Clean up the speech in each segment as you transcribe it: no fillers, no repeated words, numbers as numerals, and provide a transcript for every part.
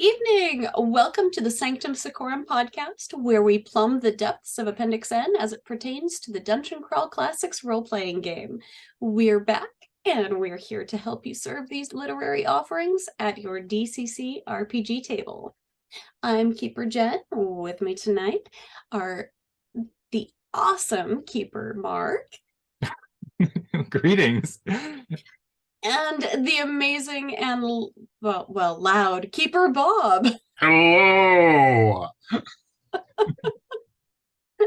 evening. Welcome to the Sanctum Secorum podcast, where we plumb the depths of Appendix N as it pertains to the Dungeon Crawl Classics role-playing game. We're back, and we're here to help you serve these literary offerings at your DCC RPG table. I'm Keeper Jen. With me tonight are the awesome Keeper Marc. Greetings. And the amazing and, loud Keeper Bob. Hello.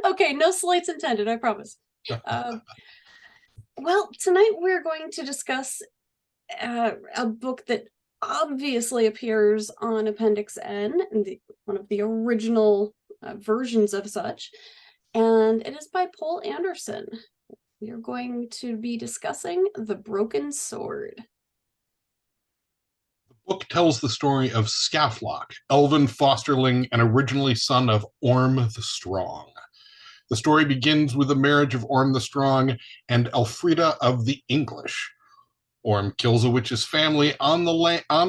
Okay, no slights intended, I promise. Well, tonight we're going to discuss a book that obviously appears on Appendix N, one of the original versions of such, and it is by Poul Anderson. We are going to be discussing The Broken Sword. The book tells the story of Skaflock, elven fosterling and originally son of Orm the Strong. The story begins with the marriage of Orm the Strong and Elfrida of the English. Orm kills a witch's family on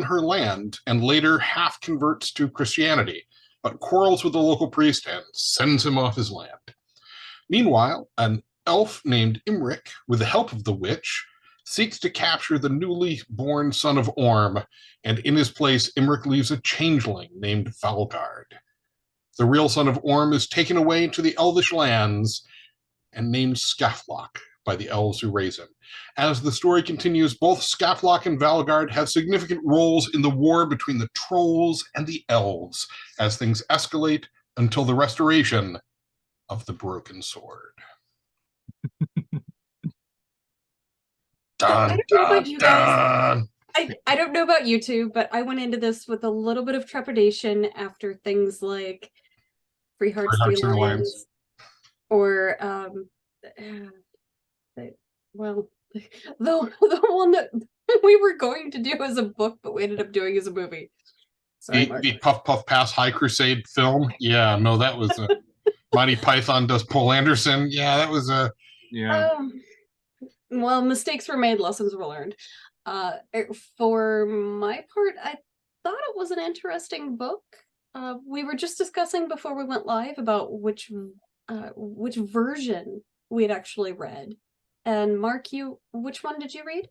her land and later half converts to Christianity, but quarrels with the local priest and sends him off his land. Meanwhile, an elf named Imric, with the help of the witch, seeks to capture the newly born son of Orm, and in his place, Imric leaves a changeling named Valgard. The real son of Orm is taken away to the elvish lands and named Skaflock by the elves who raise him. As the story continues, both Skaflock and Valgard have significant roles in the war between the trolls and the elves, as things escalate until the restoration of the Broken Sword. Dun, dun, dun. I don't know about you two, but I went into this with a little bit of trepidation after things like Three Hearts, Three Lions, or the one that we were going to do as a book, but we ended up doing as a movie. Sorry, the Puff Puff Pass High Crusade film. Yeah, no, that was Monty Python does Poul Anderson. Yeah, that was a well, mistakes were made, lessons were learned. For my part, I thought it was an interesting book. We were just discussing before we went live about which version we had actually read. And Marc, which one did you read?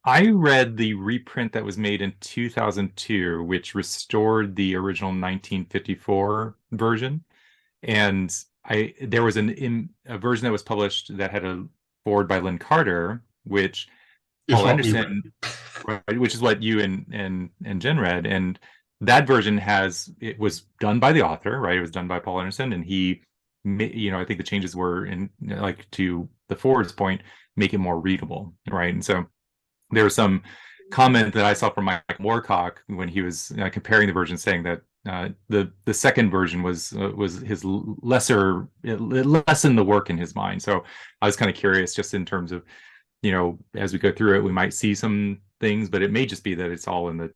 I read the reprint that was made in 2002, which restored the original 1954 version. And there was a version that was published that had a forward by Lynn Carter, which Poul Anderson, which is what you and Jen read, and that version it was done by the author, right? It was done by Poul Anderson, and he, I think the changes were like to the forward's point, make it more readable, right? And so there was some comment that I saw from Mike Moorcock when he was comparing the version, saying that the second version was his lessened the work in his mind. So I was kind of curious, just in terms of, as we go through it, we might see some things, but it may just be that it's all in the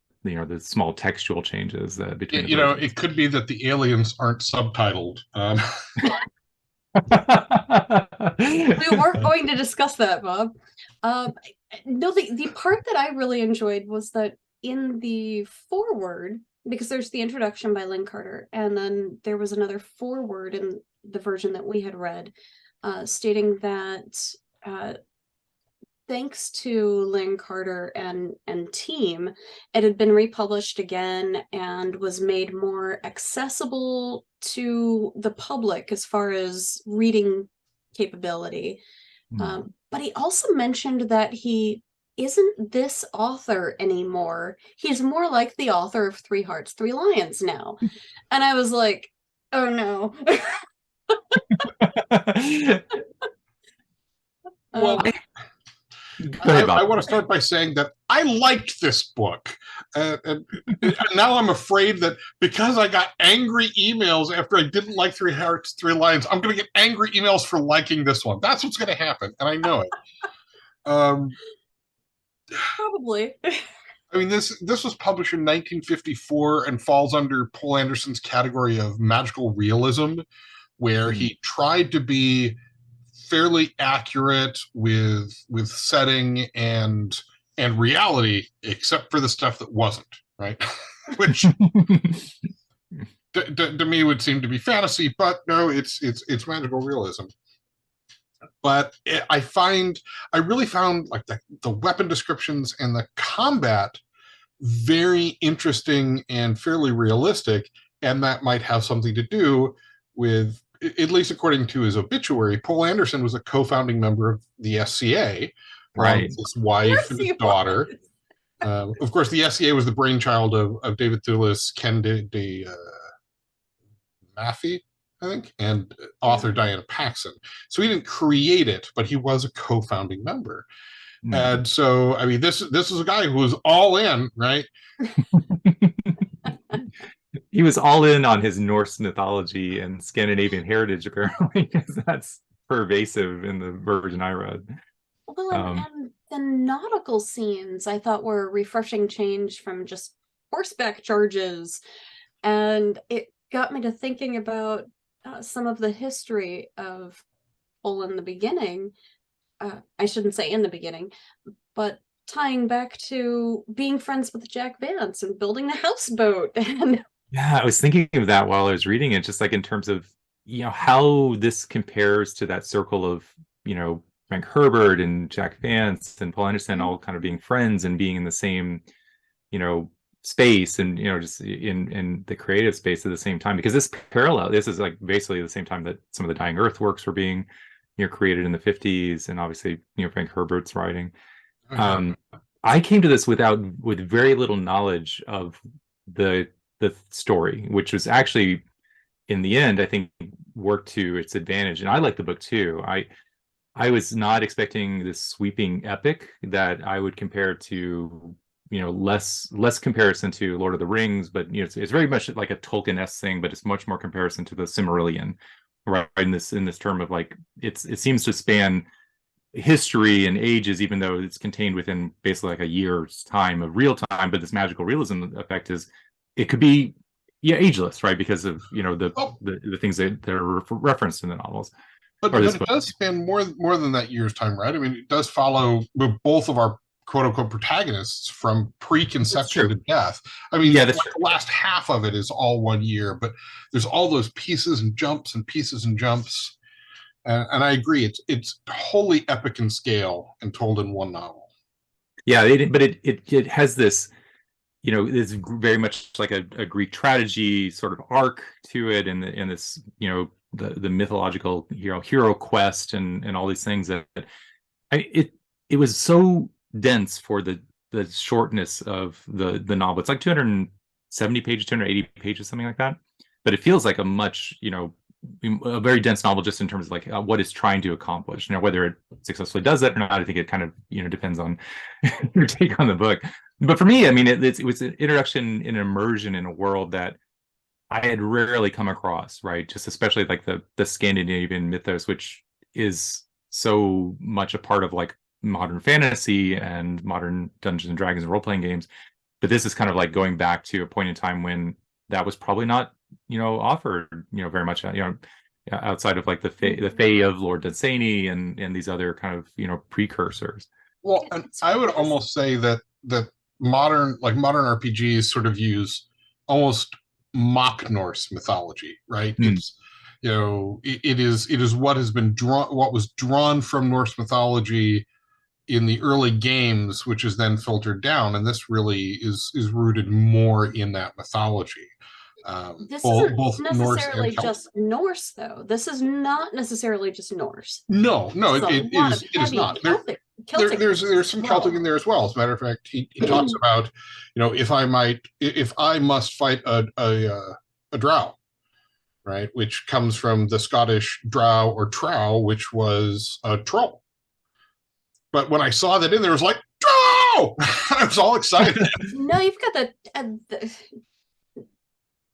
small textual changes between. It could be that the aliens aren't subtitled. We weren't going to discuss that, Bob. No, the part that I really enjoyed was that in the foreword, because there's the introduction by Lynn Carter, and then there was another foreword in the version that we had read, stating that thanks to Lynn Carter and team, it had been republished again and was made more accessible to the public as far as reading capability. But he also mentioned that he isn't this author anymore. He's more like the author of Three Hearts, Three Lions now. And I was like, oh no. Well, I want to start by saying that I liked this book. And now I'm afraid that because I got angry emails after I didn't like Three Hearts, Three Lions, I'm going to get angry emails for liking this one. That's what's going to happen, and I know it. Probably. I mean, this was published in 1954 and falls under Poul Anderson's category of magical realism, where he tried to be fairly accurate with setting and reality, except for the stuff that wasn't, right? which to me would seem to be fantasy, but no, it's magical realism. But I really found like the weapon descriptions and the combat very interesting and fairly realistic, and that might have something to do with, at least according to his obituary, Poul Anderson was a co-founding member of the SCA, along with his wife and his daughter. Of course, the SCA was the brainchild of David Thewlis, Ken de Maffei, I think, and author Diana Paxson. So he didn't create it, but he was a co-founding member. And so, I mean, this is a guy who was all in, right? He was all in on his Norse mythology and Scandinavian heritage, apparently, because that's pervasive in the version I read. Well, and the nautical scenes I thought were a refreshing change from just horseback charges, and it got me to thinking about some of the history of Poul in the beginning. I shouldn't say in the beginning, but tying back to being friends with Jack Vance and building the houseboat. And yeah, I was thinking of that while I was reading it, just like in terms of, how this compares to that circle of, Frank Herbert and Jack Vance and Poul Anderson all kind of being friends and being in the same, space and, just in the creative space at the same time, because this is like basically the same time that some of the Dying Earth works were being, created in the 50s, and obviously, Frank Herbert's writing. I came to this with very little knowledge of the story, which was actually, in the end, I think worked to its advantage. And I like the book too. I was not expecting this sweeping epic that I would compare to, less comparison to Lord of the Rings, but it's very much like a Tolkien-esque thing, but it's much more comparison to the Silmarillion, right? In this term of like, it seems to span history and ages, even though it's contained within basically like a year's time of real time. But this magical realism effect is, it could be ageless, right? Because of the things that are referenced in the novels. But it does span more than that year's time, right? I mean, it does follow both of our quote unquote protagonists from pre-conception to death. I mean, the last half of it is all 1 year, but there's all those pieces and jumps and pieces and jumps. And I agree, it's wholly epic in scale and told in one novel. Yeah, but it has this, it's very much like a Greek tragedy sort of arc to it, and this, the mythological hero quest and all these things that it was so dense for the shortness of the novel. It's like 270 pages, 280 pages, something like that. But it feels like a much, a very dense novel just in terms of like what it's trying to accomplish. Whether it successfully does that or not, I think it kind of depends on your take on the book. But for me, I mean, it was an introduction and immersion in a world that I had rarely come across, right? Just especially like the Scandinavian mythos, which is so much a part of like modern fantasy and modern Dungeons and Dragons and role-playing games. But this is kind of like going back to a point in time when that was probably not, offered, very much, outside of like the Fae of Lord Dunsany and these other kind of, precursors. Well, and I would almost say that modern RPGs sort of use almost mock Norse mythology, right? It's it is what was drawn from Norse mythology in the early games, which is then filtered down, and this really is rooted more in that mythology. This isn't necessarily just Norse, though. This is not necessarily just Norse. No, it is not. There's some Celtic in there as well. As a matter of fact, he talks about, if I must fight a drow, right, which comes from the Scottish drow or trow, which was a troll. But when I saw that in there, I was like, drow! I was all excited. No, you've got the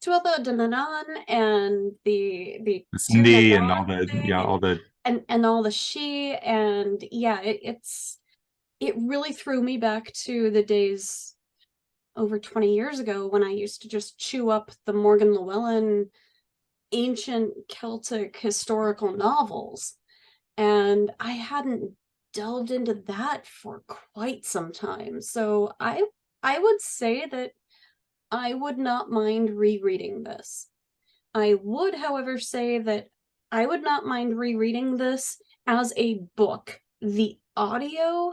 Tuatha De Danann and the Cindy and all the and all the she, and it really threw me back to the days over 20 years ago when I used to just chew up the Morgan Llewellyn ancient Celtic historical novels, and I hadn't delved into that for quite some time. So I would say that I would not mind rereading this. I would, however, say that I would not mind rereading this as a book. The audio,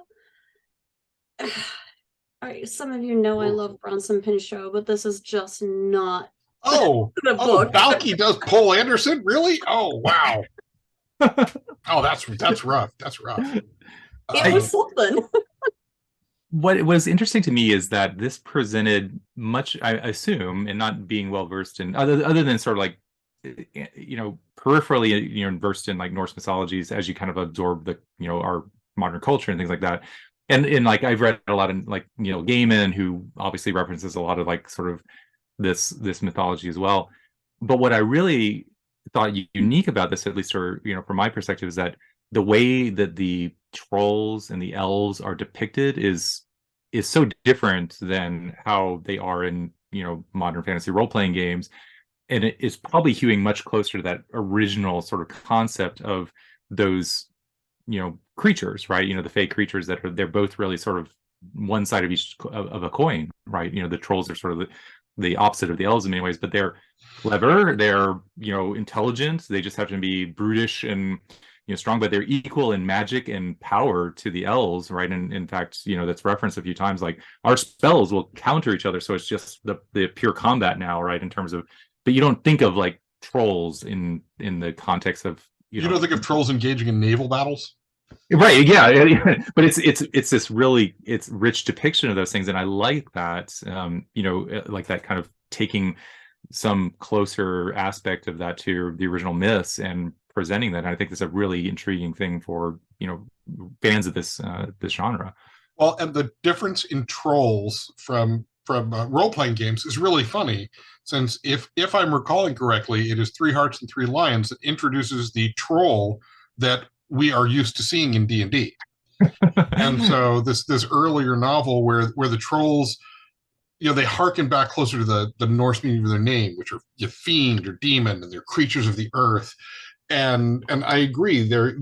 some of you know I love Bronson Pinchot, but this is just not Oh, the book. Balky does Poul Anderson? Really? Oh, wow. Oh, that's rough. That's rough. It was something. What was interesting to me is that this presented much, I assume, and not being well versed in other than sort of like, peripherally, versed in like Norse mythologies as you kind of absorb the, our modern culture and things like that. And like I've read a lot of like, Gaiman, who obviously references a lot of like sort of this mythology as well. But what I really thought unique about this, at least, or from my perspective, is that the way that the trolls and the elves are depicted is so different than how they are in modern fantasy role-playing games, and it is probably hewing much closer to that original sort of concept of those creatures, right? The fake creatures that they're both really sort of one side of each of a coin, right? The trolls are sort of the opposite of the elves in many ways, but they're clever, they're intelligent, they just happen to be brutish and strong, but they're equal in magic and power to the elves, right? And in fact, that's referenced a few times, like our spells will counter each other, so it's just the pure combat now, right? In terms of, but you don't think of like trolls in the context of you don't think of trolls engaging in naval battles, right? Yeah. But it's this really rich depiction of those things, and I like that. Like that kind of taking some closer aspect of that to the original myths and presenting that. And I think that's a really intriguing thing for fans of this genre. Well, and the difference in trolls from role-playing games is really funny, since if I'm recalling correctly, it is Three Hearts and Three Lions that introduces the troll that we are used to seeing in D&D. And so this earlier novel where the trolls, they harken back closer to the Norse meaning of their name, which are fiend or demon, and they're creatures of the earth. And I agree, they're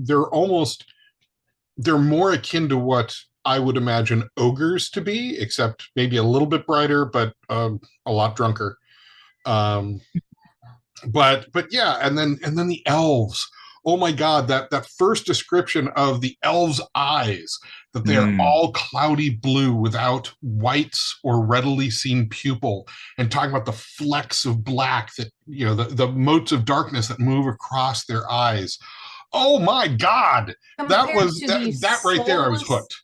more akin to what I would imagine ogres to be, except maybe a little bit brighter, but a lot drunker. But yeah, and then the elves. Oh my God, that first description of the elves' eyes, that they are all cloudy blue without whites or readily seen pupil, and talking about the flecks of black that, the motes of darkness that move across their eyes. Oh my God, that right there, I was hooked.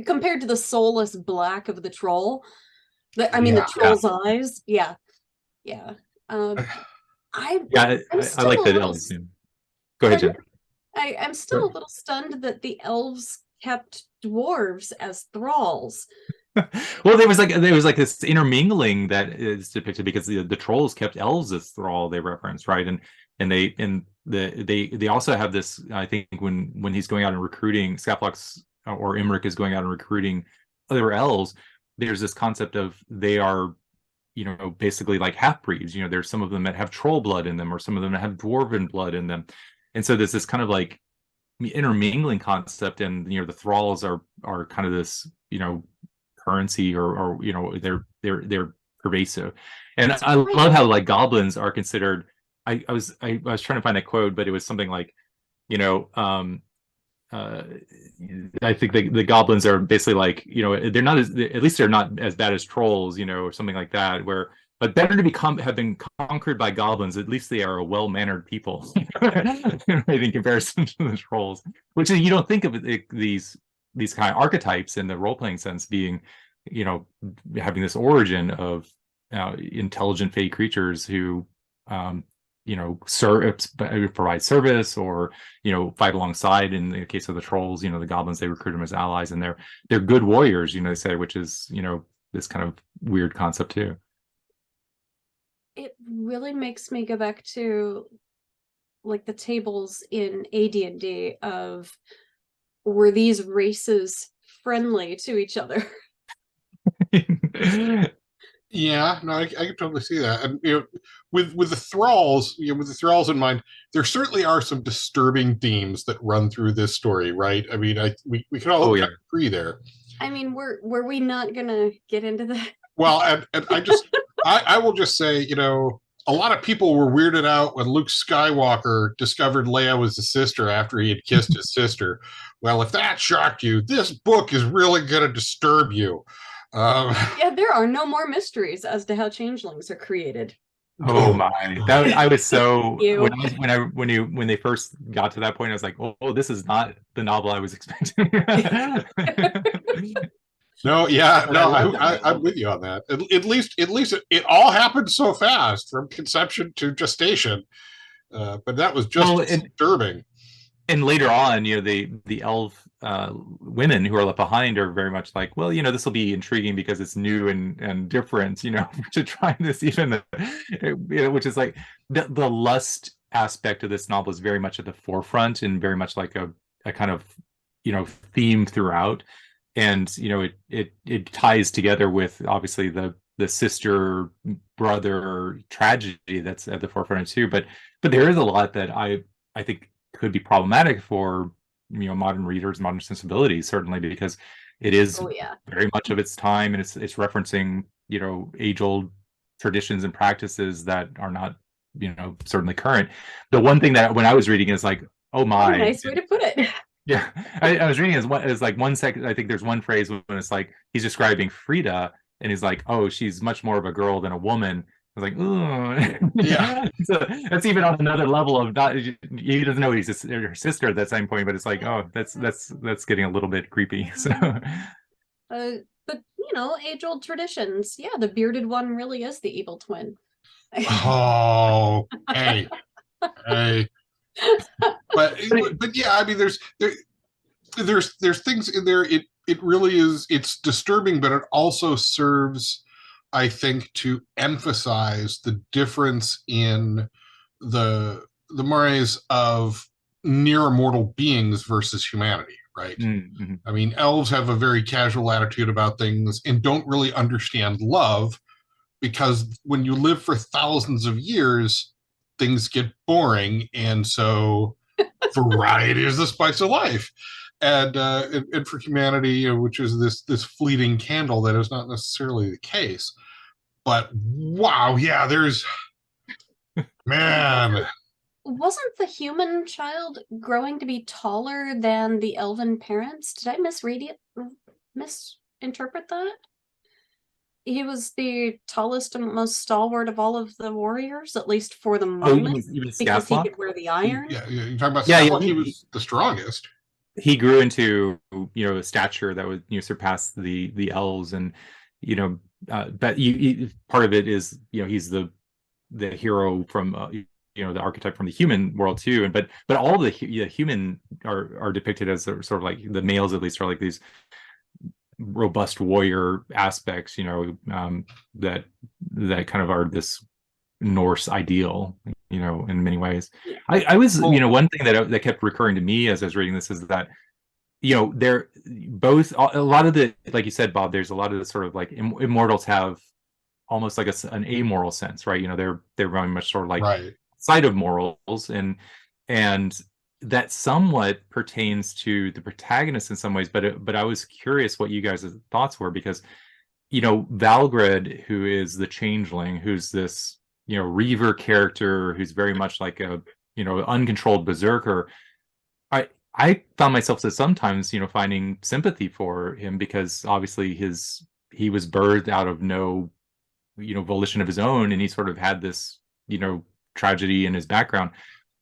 Compared to the soulless black of the troll, the troll's eyes. Yeah. I like that elves. Go ahead, Jen. I'm still a little stunned that the elves kept dwarves as thralls. Well, there was like this intermingling that is depicted, because the trolls kept elves as thrall, they reference, right? And they also have this, I think, when he's going out and recruiting, Skaflox or Imric is going out and recruiting other elves, there's this concept of they are basically like half-breeds. There's some of them that have troll blood in them, or some of them that have dwarven blood in them. And so there's this kind of like intermingling concept, and the thralls are kind of this currency, or they're pervasive. And I love how like goblins are considered. I was trying to find a quote, but it was something like, I think the goblins are basically like, they're not at least they're not as bad as trolls, or something like that, but better to have been conquered by goblins. At least they are a well-mannered people, in comparison to the trolls, which you don't think of these kind of archetypes in the role-playing sense being, having this origin of intelligent fey creatures who, provide service, or fight alongside. In the case of the trolls, the goblins, they recruit them as allies, and they're good warriors, they say, which is this kind of weird concept too. It really makes me go back to like the tables in AD&D of, were these races friendly to each other? Yeah, no, I can totally see that. And with the thralls, with the thralls in mind, there certainly are some disturbing themes that run through this story, right? I mean, we can all agree there. I mean, were we not gonna get into that? Well, and I will just say, you know, a lot of people were weirded out when Luke Skywalker discovered Leia was his sister after he had kissed his sister. Well, if that shocked you, this book is really going to disturb you. Yeah, there are no more mysteries as to how changelings are created. Oh my! That I was so You. when they first got to that point, I was like, oh, this is not the novel I was expecting. No, yeah, But no, love that I'm novel. with you on that. At least it all happened so fast from conception to gestation. But that was just Well, disturbing. and later on, you know, the elf women who are left behind are very much like, well, you know, this will be intriguing because it's new and different, you know, to try this even, you know, which is like the lust aspect of this novel is very much at the forefront and very much like a kind of, you know, theme throughout. And, you know, it ties together with obviously the sister brother tragedy that's at the forefront too. But there is a lot that I think could be problematic for, you know, modern readers, modern sensibilities, certainly because it is Oh yeah. very much of its time, and it's referencing, you know, age old traditions and practices that are not, you know, certainly current. The one thing that when I was reading is like, oh What a my, nice way to put it. yeah, I was reading as like 1 second. I think there's one phrase when it's like he's describing Frida, and he's like, "Oh, she's much more of a girl than a woman." I was like, "Ooh," Yeah. so that's even on another level of not. He doesn't know he's her sister at that same point, but it's like, oh, that's getting a little bit creepy. So, But you know, age-old traditions. Yeah, the bearded one really is the evil twin. Oh, hey, hey. But yeah, I mean, there's things in there. It really is. It's disturbing, but it also serves, I think, to emphasize the difference in the mores of near immortal beings versus humanity. Right. mm-hmm. I mean, elves have a very casual attitude about things and don't really understand love because when you live for thousands of years, things get boring, and so variety is the spice of life. And for humanity, which is this fleeting candle, that is not necessarily the case. But wow, yeah, there's man. Wasn't the human child growing to be taller than the elven parents? Did I misinterpret that? He was the tallest and most stalwart of all of the warriors, at least for the Oh, moment, you mean because he Scaflock? could wear the iron. Yeah, you're talking about Yeah, yeah. Scaflock. He was the strongest. He grew into, you know, a stature that would, you know, surpass the elves, and you know, but part of it is, you know, he's the hero from you know, the archetype from the human world too, and but all the human are depicted as sort of like the males, at least, are like these robust warrior aspects, you know, that kind of are this Norse ideal, you know, in many ways. Yeah. I was, Well, you know, one thing that kept recurring to me as I was reading this is that, you know, they're both a lot of the, like you said, Bob, there's a lot of the sort of like immortals have almost like an amoral sense, right? You know, they're very much sort of like right. side of morals, and that somewhat pertains to the protagonist in some ways, but I was curious what you guys' thoughts were, because, you know, Valgred, who is the changeling, who's this, you know, Reaver character who's very much like a, you know, uncontrolled berserker. I found myself sometimes, you know, finding sympathy for him, because obviously he was birthed out of no, you know, volition of his own, and he sort of had this, you know, tragedy in his background.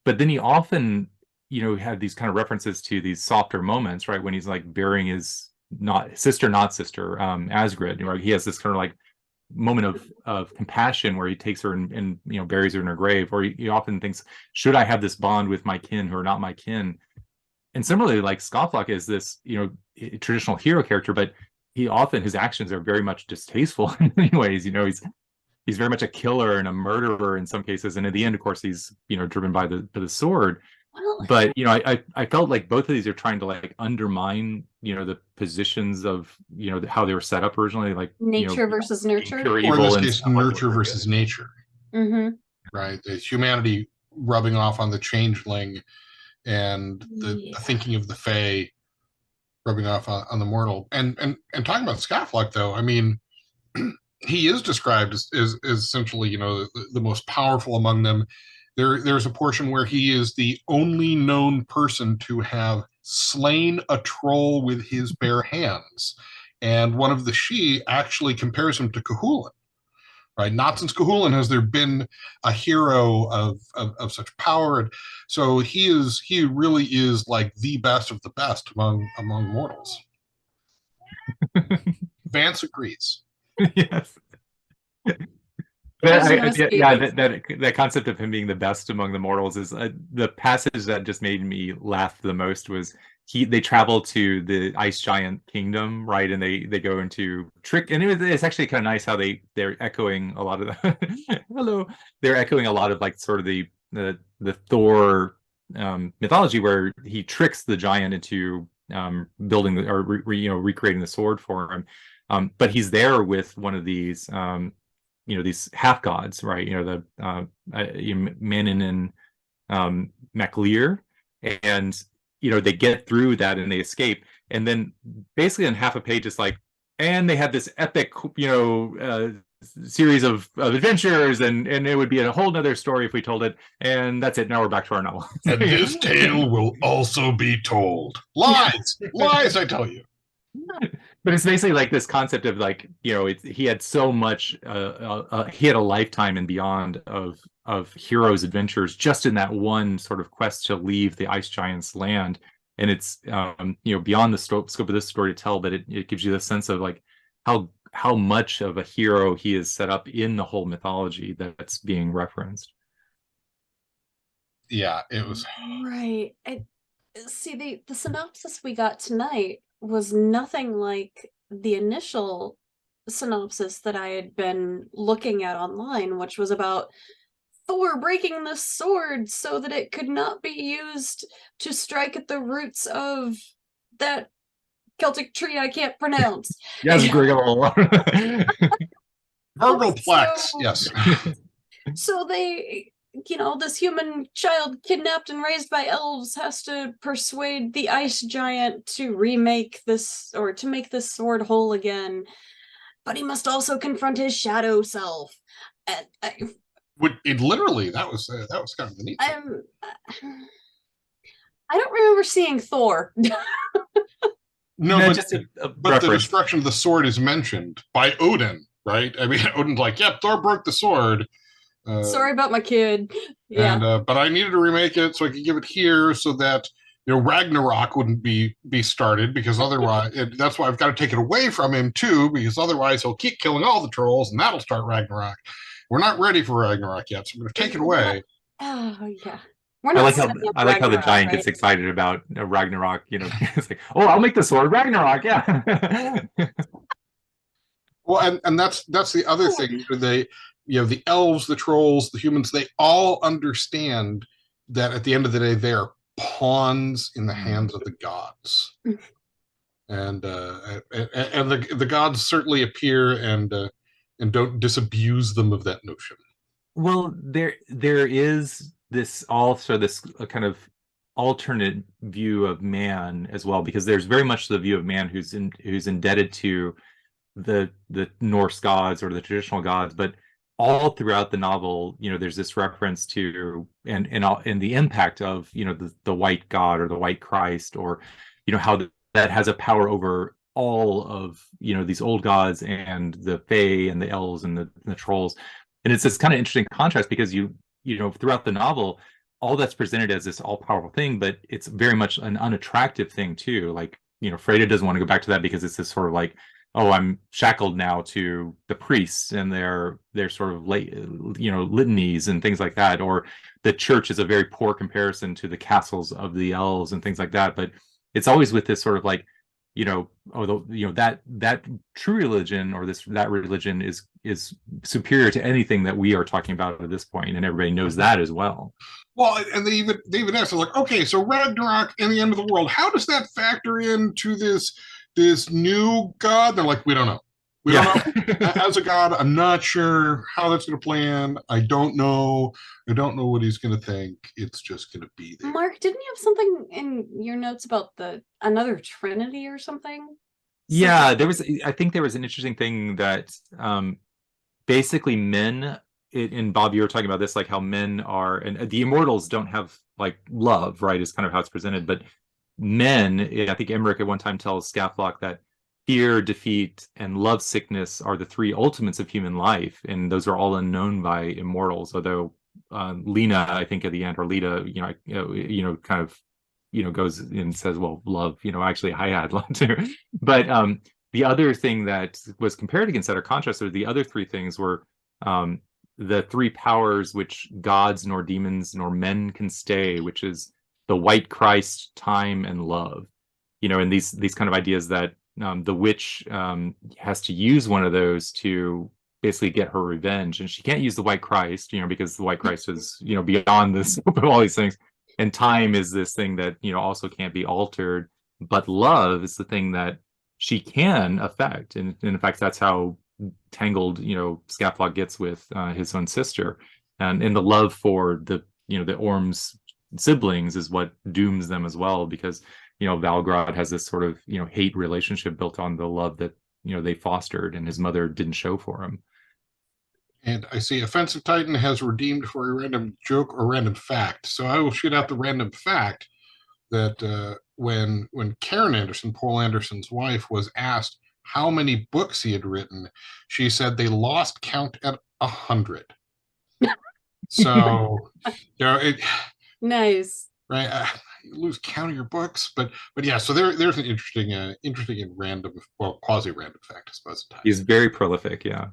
But then he often, you know, had these kind of references to these softer moments, right, when he's like burying his not sister Asgrid, right? He has this kind of like moment of compassion where he takes her and you know, buries her in her grave, or he often thinks, should I have this bond with my kin who are not my kin? And similarly, like, Scofflock is this, you know, traditional hero character, but he often, his actions are very much distasteful in many ways. You know, he's very much a killer and a murderer in some cases, and at the end, of course, he's, you know, driven by the sword. Well, But, you know, I felt like both of these are trying to like undermine, you know, the positions of, you know, how they were set up originally, like, you know, nature versus nurture. pure Or in evil this and case, stuff like nurture versus nature. Mm-hmm. Right. The humanity rubbing off on the changeling, and the Yeah. thinking of the Fae rubbing off on the mortal. And talking about Scofflock, though, I mean, he is described as essentially, the most powerful among them. There's a portion where he is the only known person to have slain a troll with his bare hands. And one of the Sidhe actually compares him to Cahulin, right? Not since Cahulin has there been a hero of such power. And so he really is like the best of the best among mortals. Vance agrees. Yes. That concept of him being the best among the mortals is the passage that just made me laugh the most was they travel to the ice giant kingdom, right? And they go into trick, and it's actually kind of nice how they're echoing a lot of the hello, they're echoing a lot of like sort of the Thor mythology, where he tricks the giant into building recreating the sword for him, but he's there with one of these these half gods, right? The Manin and MacLear, and they get through that and they escape, and then basically in half a page it's like, and they had this epic series of adventures, and it would be a whole nother story if we told it, and that's it. Now we're back to our novel. And this tale will also be told. Lies, lies, I tell you. But it's basically like this concept of like, he had so much, he had a lifetime and beyond of heroes' adventures just in that one sort of quest to leave the ice giant's land. And it's, beyond the scope of this story to tell, but it gives you the sense of like how much of a hero he is set up in the whole mythology that's being referenced. Yeah, it was. Right. See, the synopsis we got tonight was nothing like the initial synopsis that I had been looking at online, which was about Thor breaking the sword so that it could not be used to strike at the roots of that Celtic tree I can't pronounce. Yes, Griggle. Plex, yes. So they, this human child kidnapped and raised by elves has to persuade the ice giant to remake this, or to make this sword whole again. But he must also confront his shadow self. And It literally, that was kind of the neat thing. I don't remember seeing Thor. No, but just but the destruction of the sword is mentioned by Odin, right? I mean, Odin's like, yep, Thor broke the sword. Sorry about my kid. Yeah. And but I needed to remake it so I could give it here so that Ragnarok wouldn't be started, because otherwise that's why I've got to take it away from him too, because otherwise he'll keep killing all the trolls and that'll start Ragnarok. We're not ready for Ragnarok yet, so I'm going to take it away. Oh yeah. I like how the giant gets excited about Ragnarok. It's like, oh, I'll make the sword Ragnarok. Yeah. Well, and that's the other thing. The elves, the trolls, the humans, they all understand that at the end of the day, they are pawns in the hands of the gods. And the gods certainly appear and don't disabuse them of that notion. Well, there is this kind of alternate view of man as well, because there's very much the view of man who's indebted to the Norse gods or the traditional gods, but all throughout the novel, there's this reference to and the impact of the white god or the white Christ, or how that has a power over all of these old gods and the fae and the elves and the trolls. And it's this kind of interesting contrast, because throughout the novel, all that's presented as this all-powerful thing, but it's very much an unattractive thing too. Like, Freda doesn't want to go back to that because it's this sort of like, oh, I'm shackled now to the priests and their sort of litanies and things like that. Or the church is a very poor comparison to the castles of the elves and things like that. But it's always with this sort of like, that true religion or that religion is superior to anything that we are talking about at this point, and everybody knows that as well. Well, and they even ask, like, okay, so Ragnarok and the end of the world, how does that factor into this new god? They're like, we don't know. We don't know. As a god, I'm not sure how that's going to play in. I don't know what he's going to think. It's just going to be there. Mark, didn't you have something in your notes about another Trinity or something? Yeah, I think there was an interesting thing that basically men, and Bob, you were talking about this, like how men are, and the immortals don't have like love, right? Is kind of how it's presented. But men, I think Emmerich at one time tells Skaflock that fear, defeat, and love sickness are the three ultimates of human life, and those are all unknown by immortals. Although Lena, I think at the end, or Lita, kind of, goes and says, "Well, love, actually, I had love too." But the other thing that was compared against that, or contrasted, the other three things were the three powers which gods nor demons nor men can stay, which is the white Christ, time, and love. And these kind of ideas that the witch has to use one of those to basically get her revenge, and she can't use the white Christ, because the white Christ is, beyond the scope of all these things. And time is this thing that, also can't be altered, but love is the thing that she can affect. And in fact, that's how tangled, Skaflock gets with his own sister. And the love for the Orm's siblings is what dooms them as well, because Valgrod has this sort of hate relationship built on the love that they fostered, and his mother didn't show for him. And I see Offensive Titan has redeemed for a random joke or random fact. So I will shoot out the random fact that when Karen Anderson, Poul Anderson's wife, was asked how many books he had written, she said they lost count at 100. So, nice. Right, you lose count of your books, but yeah. So there's an interesting and random, well, quasi-random fact, I suppose. He's very prolific, yeah.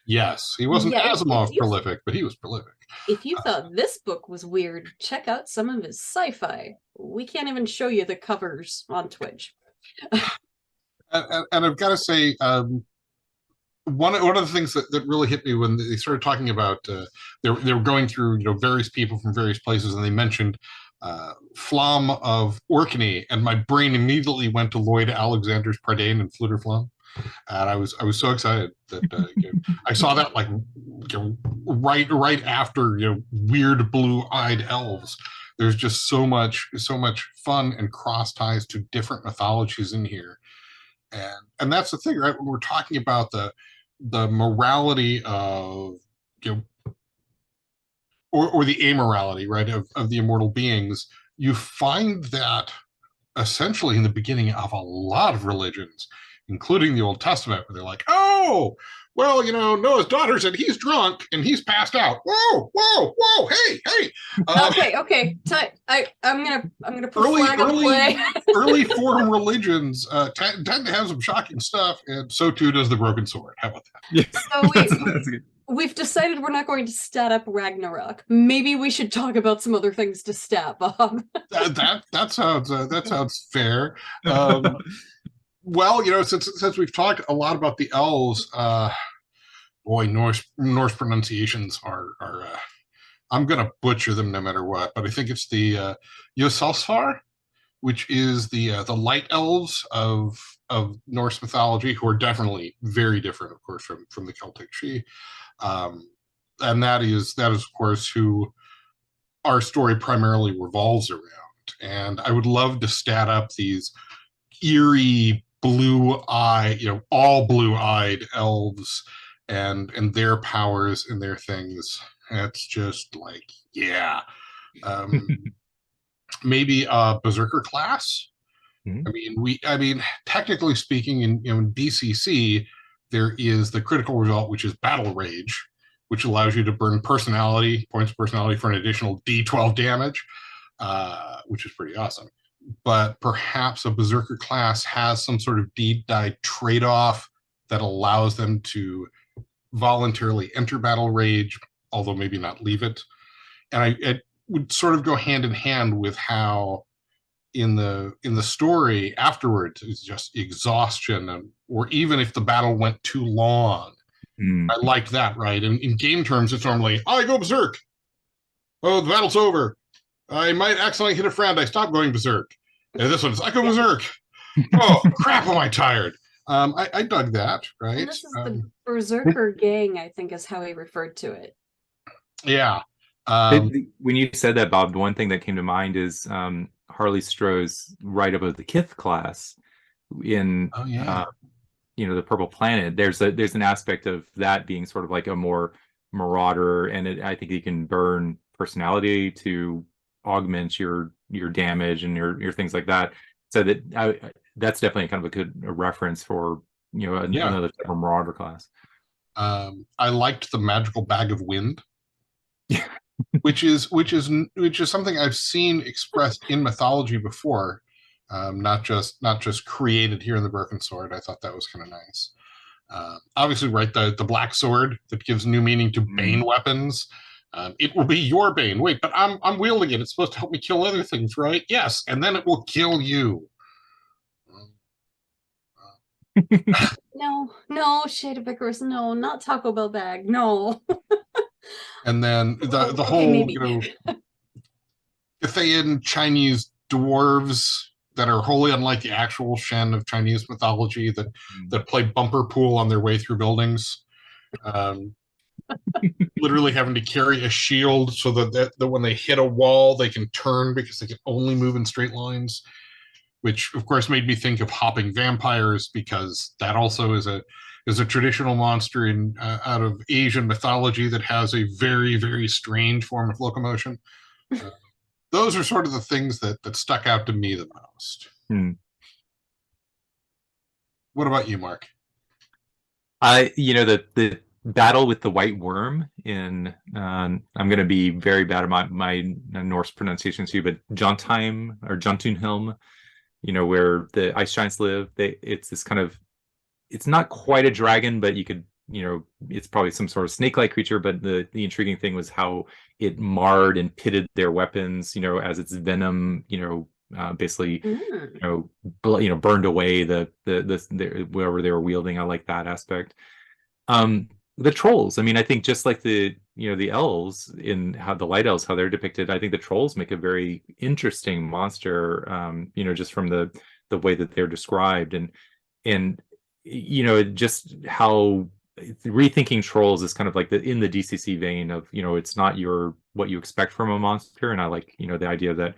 Yes, he wasn't Asimov prolific, but he was prolific. If you thought this book was weird, check out some of his sci-fi. We can't even show you the covers on Twitch. And I've got to say, one of the things that really hit me when they started talking about they were going through various people from various places, and they mentioned Flom of Orkney, and my brain immediately went to Lloyd Alexander's Prydain and Flutterflom. And I was so excited that I saw that like right after weird blue-eyed elves. There's just so much fun and cross ties to different mythologies in here, and that's the thing, right? When we're talking about the morality of or the amorality, right, of the immortal beings, you find that essentially in the beginning of a lot of religions, including the Old Testament, where they're like, oh, well, Noah's daughter said he's drunk and he's passed out. Whoa, hey. Okay. I'm gonna put flag on play. Early form religions tend to have some shocking stuff, and so too does the broken sword. How about that? So we've decided we're not going to stat up Ragnarok. Maybe we should talk about some other things to stat, Bob. that sounds fair. Well, since we've talked a lot about the elves, boy, Norse pronunciations are I'm gonna butcher them no matter what, but I think it's the Yosalsvar, which is the light elves of Norse mythology, who are definitely very different, of course, from the Celtic She, and that is of course who our story primarily revolves around. And I would love to stat up these eerie all blue-eyed elves and their powers and their things. It's just like, yeah. Maybe a berserker class. Mm-hmm. I mean, technically speaking, in DCC, there is the critical result, which is battle rage, which allows you to burn points of personality for an additional D12 damage, which is pretty awesome. But perhaps a berserker class has some sort of deed-die trade-off that allows them to voluntarily enter battle rage, although maybe not leave it. And it would sort of go hand in hand with how in the story afterwards is just exhaustion, or even if the battle went too long. I like that, right? And in game terms, it's normally, I go berserk. Oh, the battle's over. I might accidentally hit a friend. I stop going berserk. And this one's, I go berserk. Oh, crap, am I tired? I dug that, right? And this is the Berserker Gang, I think is how he referred to it. Yeah. When you said that, Bob, the one thing that came to mind is Harley Stroh's write-up of the Kith class in the Purple Planet, there's an aspect of that being sort of like a more marauder, and I think you can burn personality to augment your damage and your things like that. So that's definitely kind of a good reference for another type of marauder class. I liked the magical bag of wind, which is something I've seen expressed in mythology before, not just created here in the Broken Sword. I thought that was kind of nice. Obviously, right, the black sword that gives new meaning to Bane weapons. It will be your Bane. Wait, but I'm wielding it. It's supposed to help me kill other things, right? Yes, and then it will kill you. No, Shade of Icarus, no, not Taco Bell bag, no. And then the Okay, whole, maybe. Githaian Chinese dwarves that are wholly unlike the actual Shen of Chinese mythology that play bumper pool on their way through buildings. Literally having to carry a shield so that when they hit a wall, they can turn because they can only move in straight lines, which of course made me think of hopping vampires, because that also is a traditional monster in out of Asian mythology that has a very, very strange form of locomotion. Those are sort of the things that stuck out to me the most. What about you, Mark? The battle with the white worm in I'm going to be very bad at my Norse pronunciations too, but Jotunheim or Jotunhelm, where the ice giants live. It's this kind of, it's not quite a dragon, but you could, it's probably some sort of snake-like creature. But the intriguing thing was how it marred and pitted their weapons, as its venom, basically, burned away the wherever they were wielding. I like that aspect. The trolls, I mean, I think just like the elves, in how the light elves, how they're depicted, I think the trolls make a very interesting monster, just from the way that they're described, and just how rethinking trolls is kind of like in the DCC vein of, it's not what you expect from a monster. And I like, the idea that,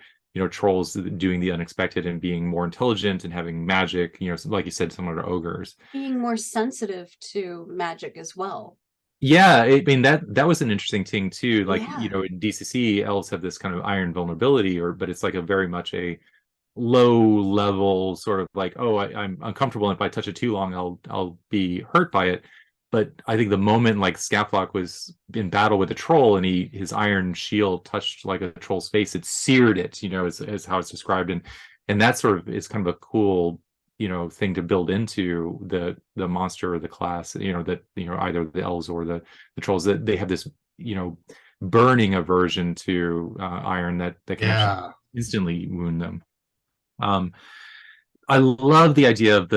trolls doing the unexpected and being more intelligent and having magic, like you said, similar to ogres. Being more sensitive to magic as well. Yeah, I mean, that was an interesting thing too. Like, Yeah. in DCC, elves have this kind of iron vulnerability, but it's like a very much a low level sort of like, oh, I'm uncomfortable, and if I touch it too long, I'll be hurt by it. But I think the moment like Scaflock was in battle with a troll and his iron shield touched like a troll's face, it seared it, as how it's described. And that sort of is kind of a cool, thing to build into the monster or the class, that, either the elves or the trolls, that they have this, burning aversion to iron that can actually instantly wound them. I love the idea of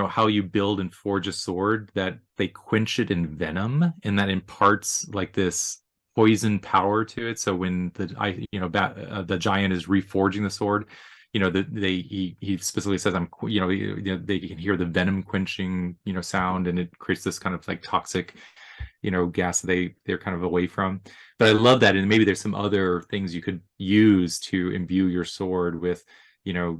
how you build and forge a sword, that they quench it in venom, and that imparts like this poison power to it. So when the giant is reforging the sword, he specifically says, they can hear the venom quenching, sound, and it creates this kind of like toxic, gas they're kind of away from. But I love that. And maybe there's some other things you could use to imbue your sword with,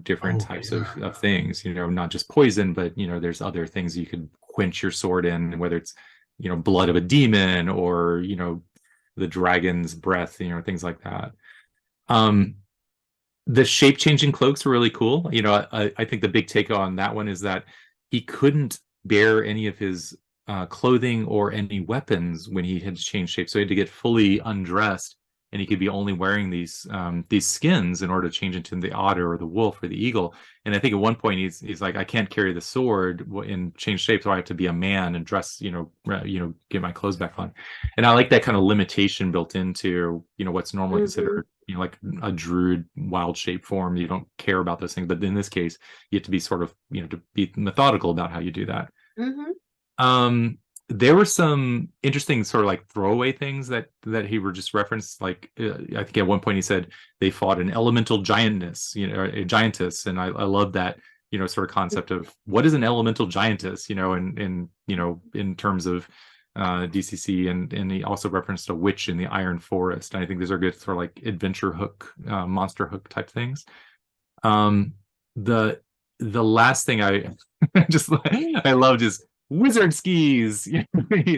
different types of things, not just poison, but, there's other things you could quench your sword in, whether it's, blood of a demon or, the dragon's breath, things like that. The shape-changing cloaks were really cool. I think the big take on that one is that he couldn't bear any of his clothing or any weapons when he had to change shape. So he had to get fully undressed, and he could be only wearing these skins in order to change into the otter or the wolf or the eagle. And I think at one point he's like, I can't carry the sword and change shape, so I have to be a man and dress, get my clothes back on. And I like that kind of limitation built into, what's normally considered, like a druid wild shape form. You don't care about those things, but in this case, you have to be sort of, to be methodical about how you do that. There were some interesting sort of like throwaway things that he were just referenced. Like, I think at one point he said they fought an elemental giantess, a giantess. And I love that, sort of concept of what is an elemental giantess, in terms of DCC. And he also referenced a witch in the Iron Forest. And I think these are good for like adventure hook, monster hook type things. The last thing I loved is wizard skis. You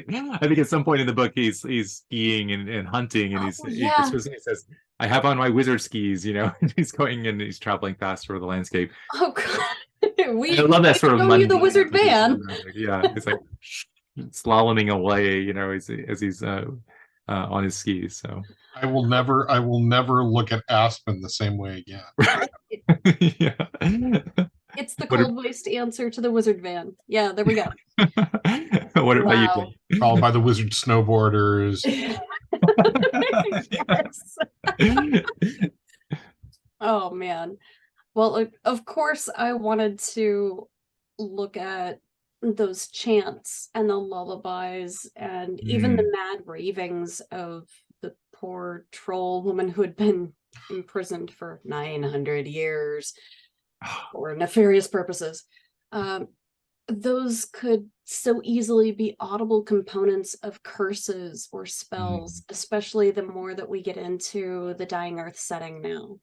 know, I think at some point in the book he's skiing and hunting, and Oh, he yeah. specifically says, "I have on my wizard skis." You know, and he's going and he's traveling fast over the landscape. Oh God. I love that sort of shown you the mundane wizard van. Yeah, it's like slaloming away, you know, as he's on his skis. So I will never look at Aspen the same way again. yeah. It's the What cold waste answer to the wizard van. Yeah, there we go. what about you, Wow. Jay? Followed by the wizard snowboarders. Yes. Oh man. Well, of course, I wanted to look at those chants and the lullabies and even the mad ravings of the poor troll woman who had been imprisoned for 900 years for nefarious purposes. Those could so easily be audible components of curses or spells, especially the more that we get into the Dying Earth setting now.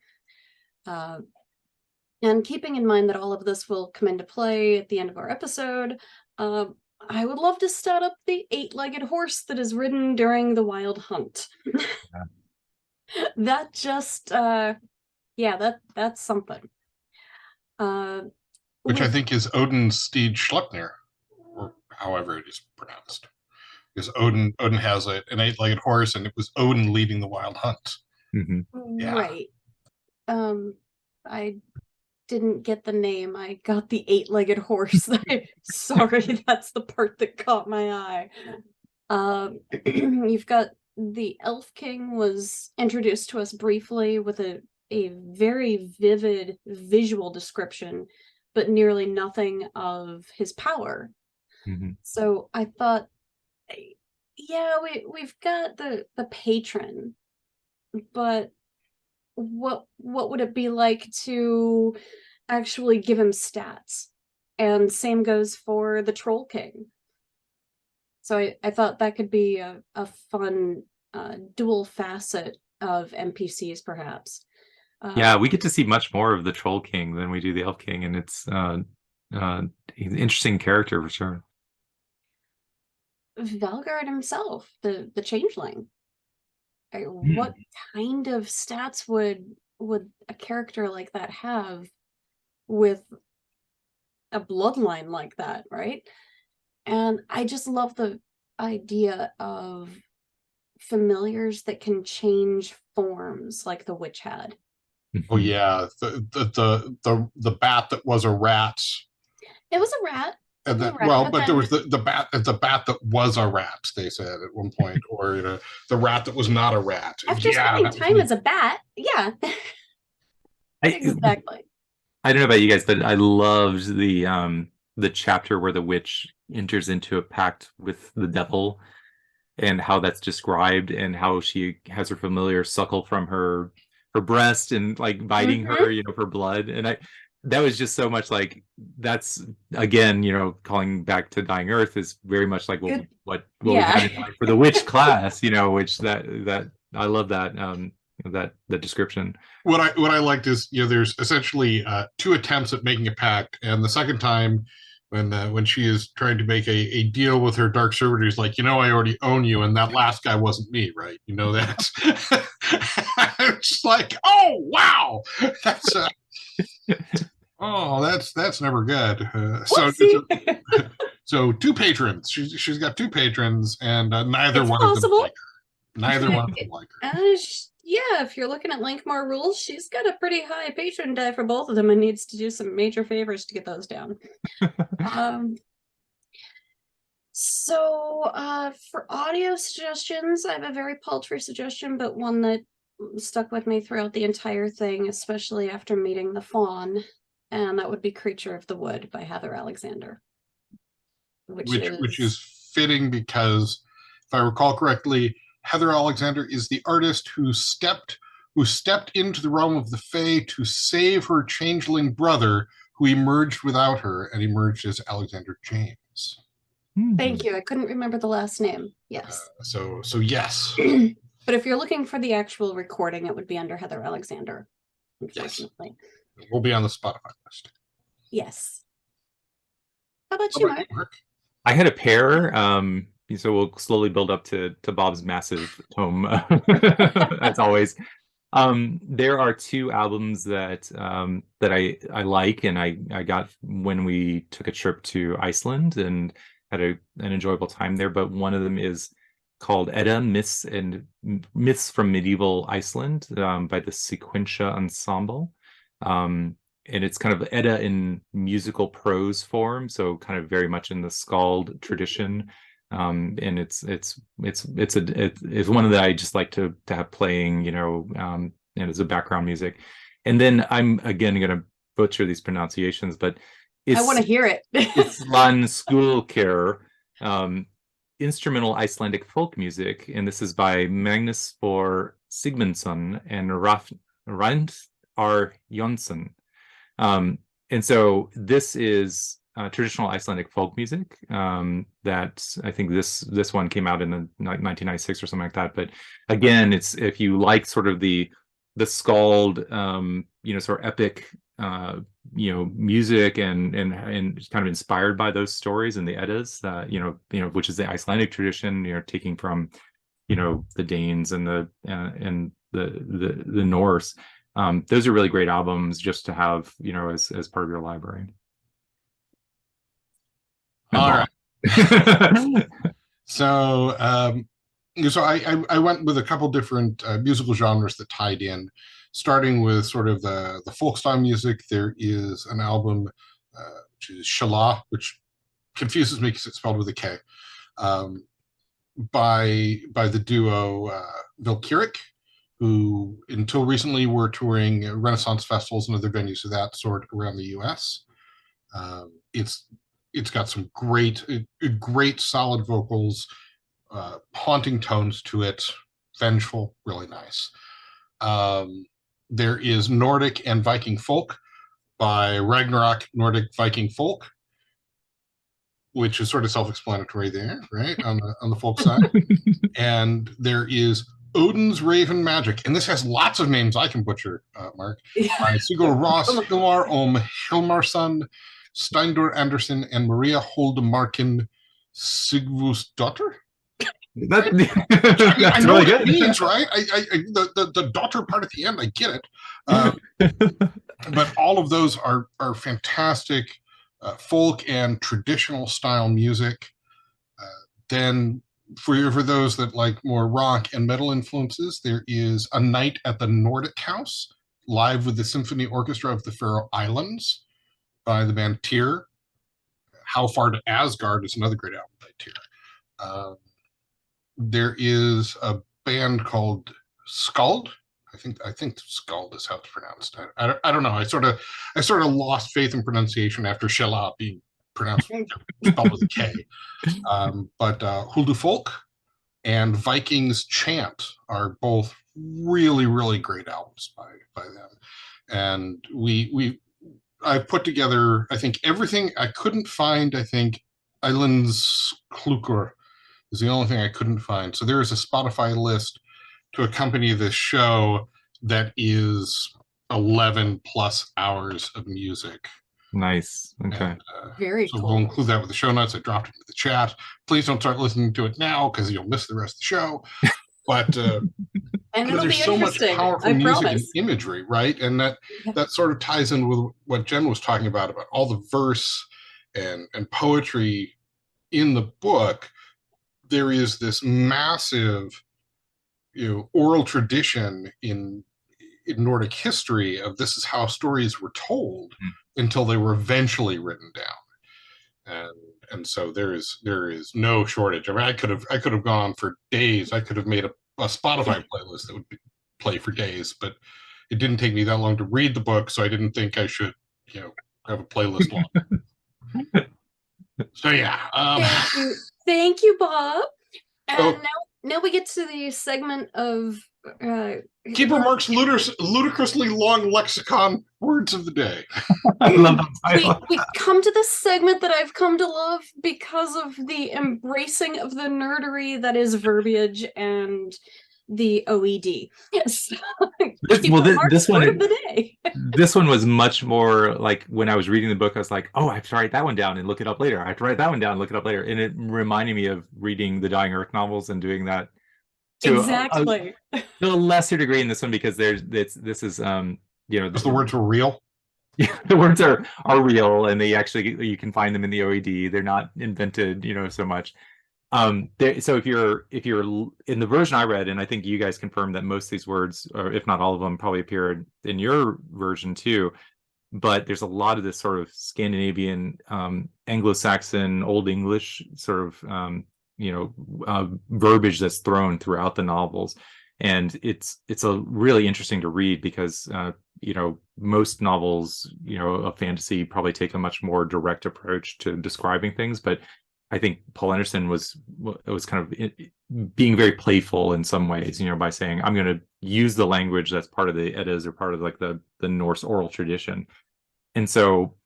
And keeping in mind that all of this will come into play at the end of our episode, I would love to start up the 8-legged horse that is ridden during the wild hunt. That just, yeah, that's something. Which I think is Odin's steed Schleppnir, or however it is pronounced. Because Odin has an 8-legged horse, and it was Odin leading the wild hunt. Yeah. Right. I didn't get the name. I got the 8-legged horse. Sorry, that's the part that caught my eye. You've got the Elf King was introduced to us briefly with a very vivid visual description, but nearly nothing of his power. So I thought, yeah, we've got the patron, but what would it be like to actually give him stats? And same goes for the Troll King. So I thought that could be a fun dual facet of NPCs, perhaps. Yeah, we get to see much more of the Troll King than we do the Elf King, and it's he's an interesting character for sure. Valgard himself, the changeling. What kind of stats would a character like that have with a bloodline like that, right? And I just love the idea of familiars that can change forms like the witch had. Oh yeah, the bat that was a rat. It was a rat. And that, but there was the bat that was a rat, they said at one point, or the rat that was not a rat. After spending time as a bat, yeah. Exactly. I don't know about you guys, but I loved the chapter where the witch enters into a pact with the devil, and how that's described, and how she has her familiar suckle from her breast and like biting her, for blood. And that was just so much like, that's again, calling back to Dying Earth is very much like what we had in mind for the witch class, which that I love that that description. What I liked is, there's essentially 2 attempts at making a pact, and the second time when she is trying to make a deal with her dark servitors, like, I already own you, and that last guy wasn't me, right? You know that. It's like, oh wow, that's that's never good. So 2 patrons. She's got 2 patrons, and neither one of them like her. Neither one of them like her. Yeah, if you're looking at Lankmore rules, she's got a pretty high patron die for both of them and needs to do some major favors to get those down. So for audio suggestions, I have a very paltry suggestion, but one that stuck with me throughout the entire thing, especially after meeting the fawn, and that would be Creature of the Wood by Heather Alexander. Which is fitting because, if I recall correctly, Heather Alexander is the artist who stepped into the realm of the Fae to save her changeling brother, who emerged without her and emerged as Alexander James. Thank you. I couldn't remember the last name. Yes. So yes. But if you're looking for the actual recording, it would be under Heather Alexander, unfortunately. Yes. We'll be on the Spotify list. Yes. How about you, Mark? I had a pair. So we'll slowly build up to Bob's massive tome, as always. There are two albums that that I like, and I got when we took a trip to Iceland and had an enjoyable time there. But one of them is called Edda Myths from Medieval Iceland, by the Sequentia Ensemble. And it's kind of Edda in musical prose form, so kind of very much in the Skald tradition. And it's one that I just like to have playing, and as a background music. And then I'm again gonna butcher these pronunciations, but I want to hear it. Islan Skulker, instrumental Icelandic folk music, and this is by Magnus for Sigmundsson and Rand R. Jonsson. And so this is traditional Icelandic folk music, that I think this one came out in the 1996 or something like that. But again, it's if you like sort of the Skald, sort of epic, music and kind of inspired by those stories and the Eddas, which is the Icelandic tradition, taking from, the Danes and the Norse. Those are really great albums just to have, as part of your library. All right. So I went with a couple different musical genres that tied in, starting with sort of the folk style music. There is an album which is Shala, which confuses me because it's spelled with a K, by the duo Valkyric, who until recently were touring Renaissance festivals and other venues of that sort around the US. It's got some great solid vocals, haunting tones to it, vengeful, really nice. There is Nordic and Viking folk by Ragnarok Nordic Viking folk, which is sort of self-explanatory there, right, on the folk side. And there is Odin's Raven Magic, and this has lots of names I can butcher, Mark. By Sigur Ross, Hilmar Hilmarsson, Steindor Anderson, and Maria Holdemarken Sigvusdottir. That's I know really what good. it means, right? The daughter part at the end, I get it. But all of those are fantastic folk and traditional style music. Then for those that like more rock and metal influences, there is A Night at the Nordic House, live with the Symphony Orchestra of the Faroe Islands by the band Tyr. How Far to Asgard is another great album by Tyr. There is a band called Skald. I think Skald is how it's pronounced. I don't know. I sort of lost faith in pronunciation after Shella being pronounced spelled with a K. But Huldufolk and Vikings Chant are both really, really great albums by them. And I put together, I think, everything I couldn't find. I think Islands Klukur is the only thing I couldn't find. So there is a Spotify list to accompany this show that is 11 plus hours of music. Nice. Okay. And, very so cool. we'll include that with the show notes. I dropped it into the chat. Please don't start listening to it now because you'll miss the rest of the show. But and it'll there's be so much interesting. powerful I music promise. and imagery, right? And that sort of ties in with what Jen was talking about all the verse and poetry in the book. There is this massive, oral tradition in Nordic history of this is how stories were told until they were eventually written down. And so there is no shortage. I mean, I could have gone on for days. I could have made a Spotify playlist that would play for days, but it didn't take me that long to read the book, so I didn't think I should, have a playlist long. So yeah. Thank you, Bob. And now we get to the segment of Keeper Mark's ludicrously long lexicon words of the day. I love that. We come to this segment that I've come to love because of the embracing of the nerdery that is verbiage and the OED. Yes. This one, of the day. This one was much more like when I was reading the book, I was like, oh, I have to write that one down and look it up later. I have to write that one down and look it up later. And it reminded me of reading the Dying Earth novels and doing that to exactly a lesser degree in this one, because this is because the words were real. Yeah, the words are real, and they actually, you can find them in the OED. They're not invented, so much. So if you're in the version I read, and I think you guys confirmed that most of these words, or if not all of them, probably appeared in your version too, but there's a lot of this sort of Scandinavian, Anglo-Saxon, Old English sort of verbiage that's thrown throughout the novels, and it's a really interesting to read because most novels of fantasy probably take a much more direct approach to describing things, but I think Poul Anderson was kind of being very playful in some ways, by saying, I'm going to use the language that's part of the Eddas or part of like the Norse oral tradition. And so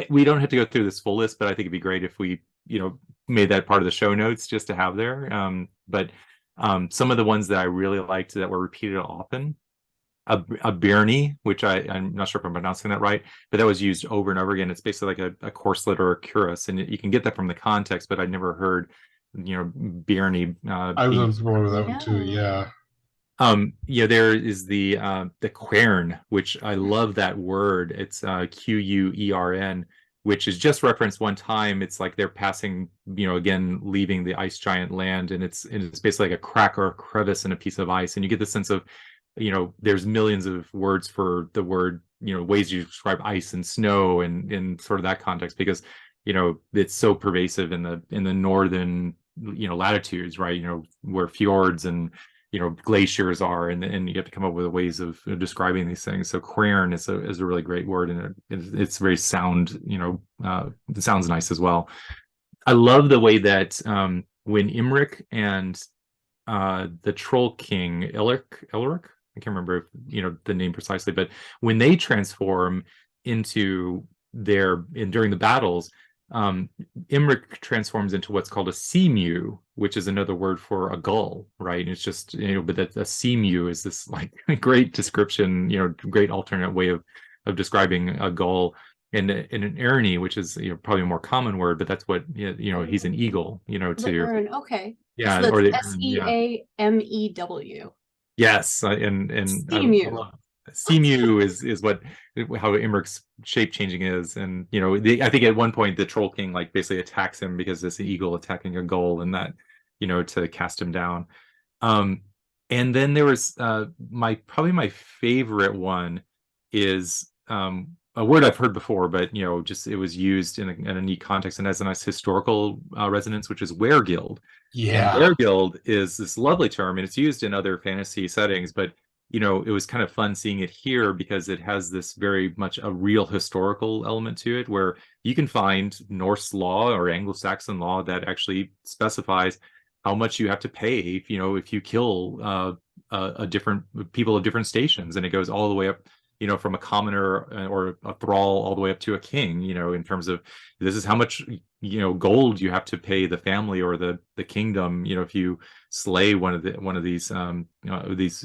we don't have to go through this full list, but I think it'd be great if we, made that part of the show notes just to have there. But some of the ones that I really liked that were repeated often, a Birni, which I'm not sure if I'm pronouncing that right, but that was used over and over again. It's basically like a corselet or a cuirass, and you can get that from the context, but I'd never heard, Birni. I was unfamiliar with that one too. Yeah. There is the quern, which I love that word. It's Quern, which is just referenced one time. It's like they're passing, again, leaving the ice giant land, and it's basically like a crack or a crevice in a piece of ice, and you get the sense of, there's millions of words for the word, ways you describe ice and snow, and in sort of that context, because it's so pervasive in the northern latitudes, right? Where fjords and glaciers are, and you have to come up with ways of describing these things. So quern is a really great word, and it's very sound. It sounds nice as well. I love the way that when Imric and the Troll King Elric, I can't remember the name precisely, but when they transform into during the battles, Imric transforms into what's called a seamew, which is another word for a gull, right? And it's just, but that a seamew is this like great description, great alternate way of describing a gull. And an ernie, which is probably a more common word, but that's what he's an eagle, Ern, okay. Yeah, so or the Seamew. Yes, and Seamew. Seamew is what how Imric's shape changing is, and I think at one point the Troll King like basically attacks him because it's an eagle attacking a gull, and that to cast him down. And then there was probably my favorite one is a word I've heard before, but just it was used in a neat context and has a nice historical resonance, which is weregild. Yeah, and weregild is this lovely term, and it's used in other fantasy settings, but it was kind of fun seeing it here because it has this very much a real historical element to it, where you can find Norse law or Anglo-Saxon law that actually specifies how much you have to pay if you kill a different people of different stations, and it goes all the way up from a commoner or a thrall all the way up to a king, in terms of this is how much gold you have to pay the family or the kingdom, if you slay one of these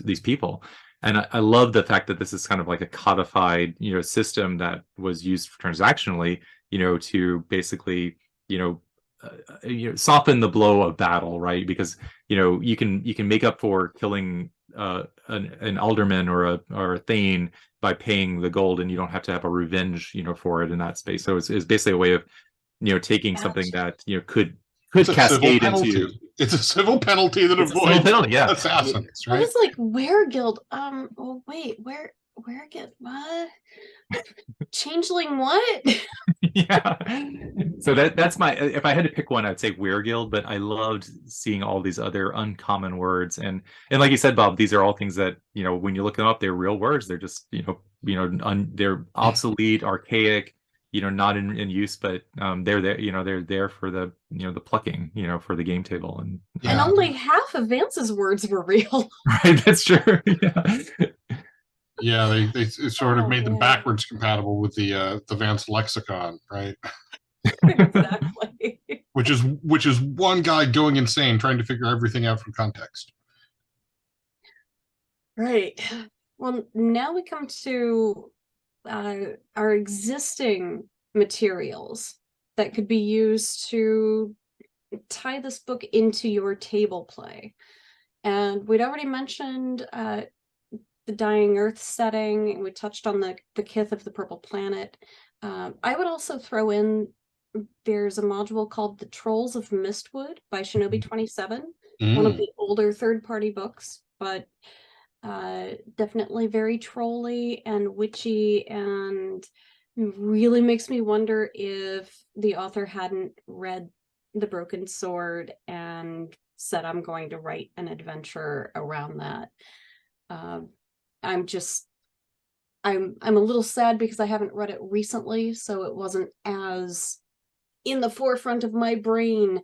these people. And I love the fact that this is kind of like a codified system that was used transactionally, to basically soften the blow of battle, right? Because you can make up for killing an alderman or a thane by paying the gold, and you don't have to have a revenge for it in that space. So it's basically a way of taking something that could cascade into. It's a civil penalty that avoids assassins, right? I was like, weregild. Oh wait, weregild what? Changeling what? Yeah. So that's my, if I had to pick one, I'd say weregild, but I loved seeing all these other uncommon words, and like you said, Bob, these are all things that when you look them up, they're real words. They're just they're obsolete, archaic, not in use, but they're there. They're there for the the plucking, for the game table, and only half of Vance's words were real. Right, that's true. Yeah. Yeah, they sort of made them backwards compatible with the Vance Lexicon, right? Exactly. which is one guy going insane trying to figure everything out from context. Right. Well, now we come to our existing materials that could be used to tie this book into your table play. And we'd already mentioned the Dying Earth setting. We touched on the Kith of the Purple Planet. I would also throw in, there's a module called The Trolls of Mistwood by Shinobi 27, one of the older third-party books, but definitely very trolly and witchy, and really makes me wonder if the author hadn't read The Broken Sword and said, I'm going to write an adventure around that. I'm a little sad because I haven't read it recently, so it wasn't as in the forefront of my brain.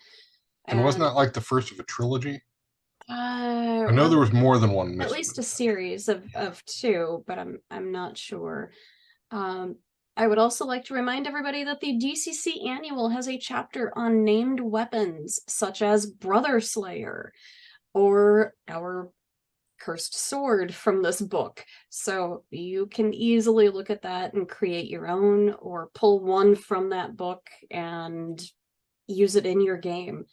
And wasn't that like the first of a trilogy? I know Well, there was more than one at Mistwood. least a series of two, but I'm not sure. I would also like to remind everybody that the DCC Annual has a chapter on named weapons, such as Brother Slayer, or our cursed sword from this book. So you can easily look at that and create your own, or pull one from that book and use it in your game.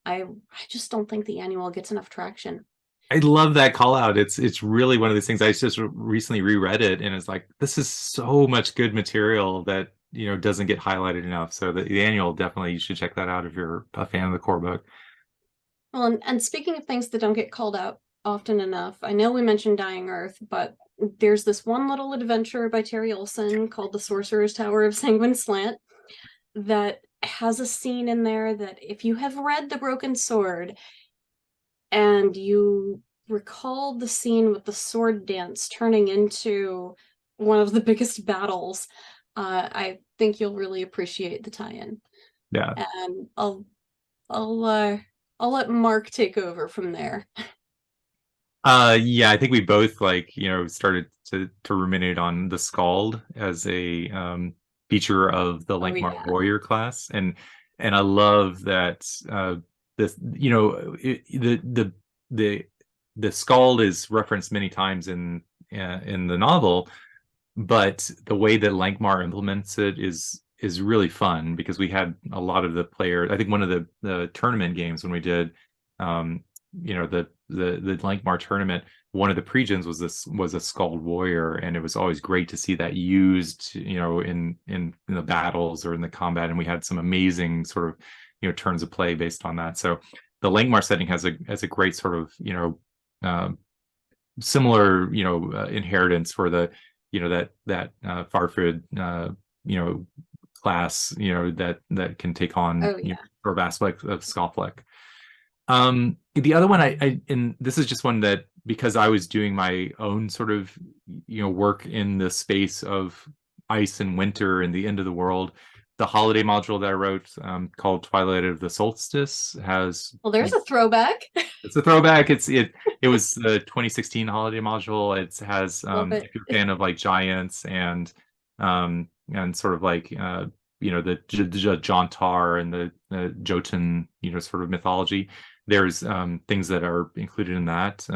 I just don't think the annual gets enough traction. I love that call out. It's really one of those things. I just recently reread it, and it's like, this is so much good material that, you know, doesn't get highlighted enough. So the annual, definitely you should check that out if you're a fan of the core book. Well, and speaking of things that don't get called out often enough, I know we mentioned Dying Earth, but there's this one little adventure by Terry Olson called The Sorcerer's Tower of Sanguine Slant that has a scene in there that, if you have read The Broken Sword and you recall the scene with the sword dance turning into one of the biggest battles, I think you'll really appreciate the tie-in. Yeah. And I'll let Marc take over from there. Yeah, I think we both, like, you know, started to ruminate on the Scald as a feature of the Lankmar Yeah. Warrior class, and I love that this, you know, the Scald is referenced many times in the novel, but the way that Lankmar implements it is really fun, because we had a lot of the players. I think one of the tournament games when we did, you know, the Lankmar tournament, one of the pregens was a Scald Warrior, and it was always great to see that used, you know, in the battles or in the combat, and we had some amazing sort of, you know, turns of play based on that. So the Lankmar setting has a great sort of, you know, similar, you know, inheritance for the, you know, that Farfred, you know, class, you know, that can take on, you know, sort of aspects of Scoffleck. The other one, and this is just one that, because I was doing my own sort of, you know, work in the space of ice and winter and the end of the world, the holiday module that I wrote, called Twilight of the Solstice, has, well, there's a throwback. It's a throwback. It was the 2016 holiday module. It has, if you're a fan of like giants and sort of like, you know, the Jontar and the Jotun, you know, sort of mythology, there's things that are included in that.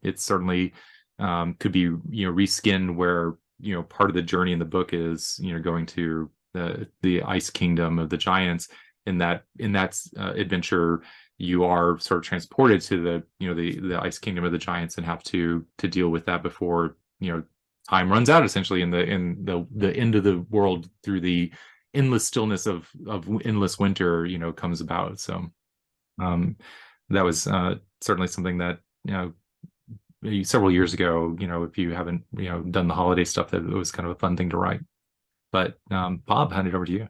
It certainly could be, you know, reskinned, where, you know, part of the journey in the book is, you know, going to the ice kingdom of the giants. In that adventure, you are sort of transported to the, you know, the ice kingdom of the giants, and have to deal with that before, you know, time runs out, essentially, in the end of the world, through the endless stillness of endless winter, you know, comes about. So that was certainly something that, you know, several years ago, you know, if you haven't, you know, done the holiday stuff, that it was kind of a fun thing to write. But Bob, hand it over to you.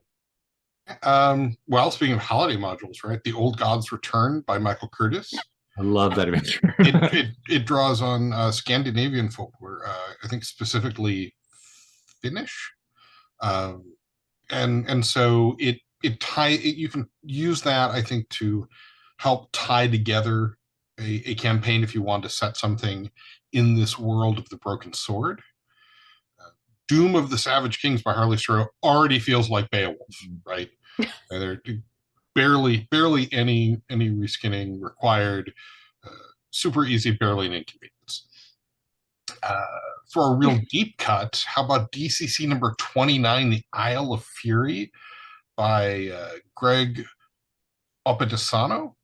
Well, speaking of holiday modules, right? The Old Gods Return by Michael Curtis. I love that adventure. it draws on Scandinavian folklore, I think specifically Finnish, and so you can use that, I think, to help tie together a campaign if you want to set something in this world of the Broken Sword. Doom of the Savage Kings by Harley Stroh already feels like Beowulf, right? There barely any reskinning required. Super easy, barely an inconvenience. For a real deep cut, how about DCC number 29, The Isle of Fury by Greg Oppedesano?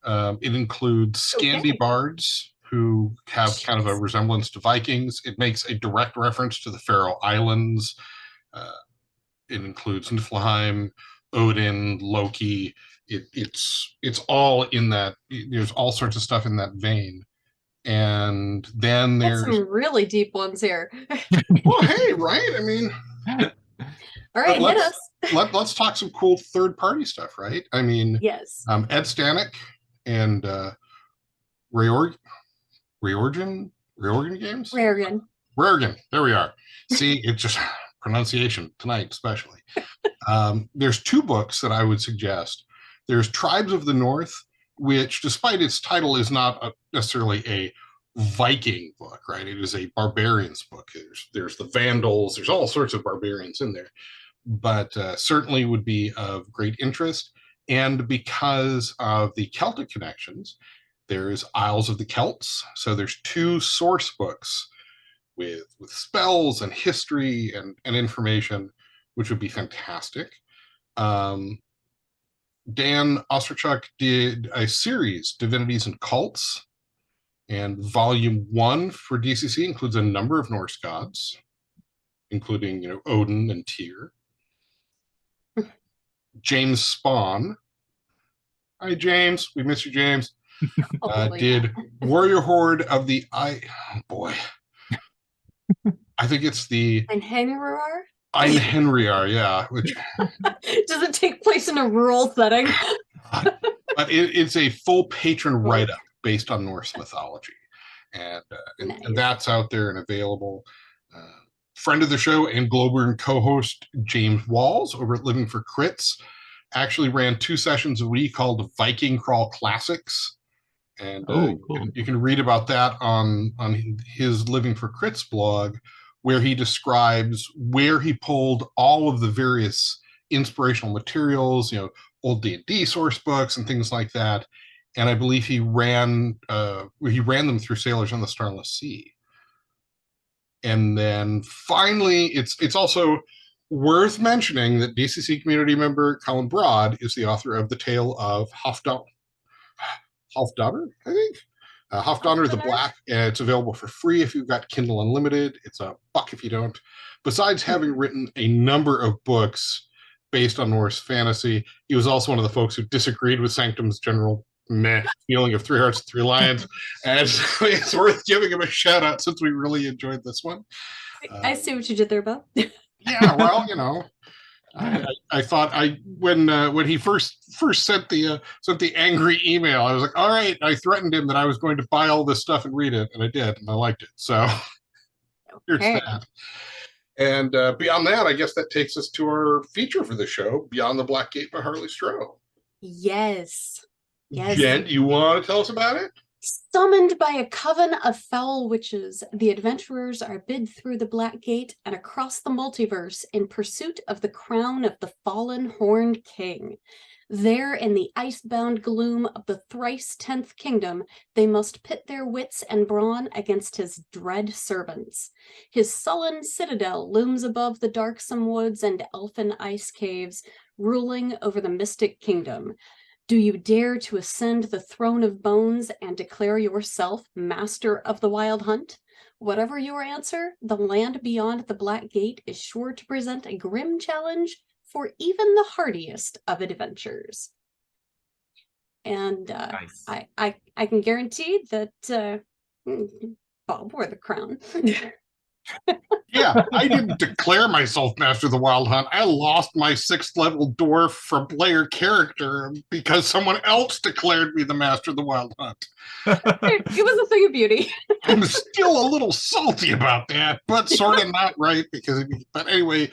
It includes Scandi bards who have kind of a resemblance to Vikings. It makes a direct reference to the Faroe Islands. It includes Niflheim, Odin, Loki. It's all in that. There's all sorts of stuff in that vein. And then there's some really deep ones here. Well, hey, right? I mean, all right, hit us. Let's talk some cool third-party stuff, right? I mean, yes. Ed Stanek and Reorgan Games? Reorgan. There we are. See, it's just pronunciation tonight, especially. There's 2 books that I would suggest. There's Tribes of the North, which, despite its title, is not necessarily a Viking book, right? It is a barbarians book. There's the Vandals. There's all sorts of barbarians in there, but certainly would be of great interest. And because of the Celtic connections, there's Isles of the Celts. So there's 2 source books with spells and history and information, which would be fantastic. Dan Osterchuk did a series, Divinities and Cults, and volume 1 for DCC includes a number of Norse gods, including Odin and Tyr. James Spawn, hi James, we miss you, James. Did Warrior Horde of the I think it's the Einherjar? Einherjar, yeah. Which does it take place in a rural setting? But it's a full patron write-up based on Norse mythology, and that's out there and available. Friend of the show and Glober and co-host James Walls over at Living for Crits actually ran 2 sessions a week called Viking Crawl Classics, and cool. You can read about that on his Living for Crits blog, where he describes where he pulled all of the various inspirational materials, old D&D source books and things like that. And I believe he ran them through Sailors on the Starless Sea. And then finally, it's also worth mentioning that DCC community member Colin Broad is the author of the tale of Halfdaughter, I think. Halfdaughter the Black. It's available for free if you've got Kindle Unlimited. It's $1 if you don't. Besides having written a number of books based on Norse fantasy, he was also one of the folks who disagreed with Sanctum's general feeling of 3 Hearts and 3 Lions, and it's worth giving him a shout out since we really enjoyed this one. I see what you did there, Bo. Yeah, well, I thought when he first sent the angry email, I was like, all right, I threatened him that I was going to buy all this stuff and read it, and I did, and I liked it. So here's that. And beyond that, I guess that takes us to our feature for the show, Beyond the Black Gate by Harley Stroh. Yes. Jen, you want to tell us about it? Summoned by a coven of foul witches, the adventurers are bid through the Black Gate and across the multiverse in pursuit of the crown of the fallen Horned King. There, in the ice-bound gloom of the thrice 10th kingdom, they must pit their wits and brawn against his dread servants. His sullen citadel looms above the darksome woods and elfin ice caves, ruling over the mystic kingdom. Do you dare to ascend the throne of bones and declare yourself master of the wild hunt? Whatever your answer, the land beyond the Black Gate is sure to present a grim challenge for even the hardiest of adventurers. And nice. I can guarantee that Bob wore the crown. Yeah, I didn't declare myself master of the wild hunt. I lost my 6th level dwarf from player character because someone else declared me the master of the wild hunt. It was a thing of beauty. I'm still a little salty about that, but sort of not, right? But anyway,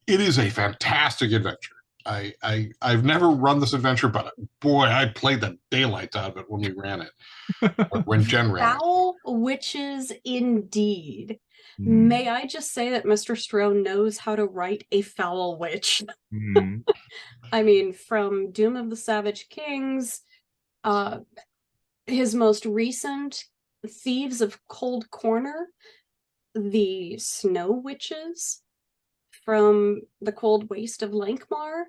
it is a fantastic adventure. I've never run this adventure, but boy, I played the daylights out of it when we ran it. When Jen ran it. Foul witches indeed. May I just say that Mr. Stroh knows how to write a foul witch. I mean, from Doom of the Savage Kings, his most recent, Thieves of Cold Corner, the Snow Witches from the Cold Waste of Lankmar,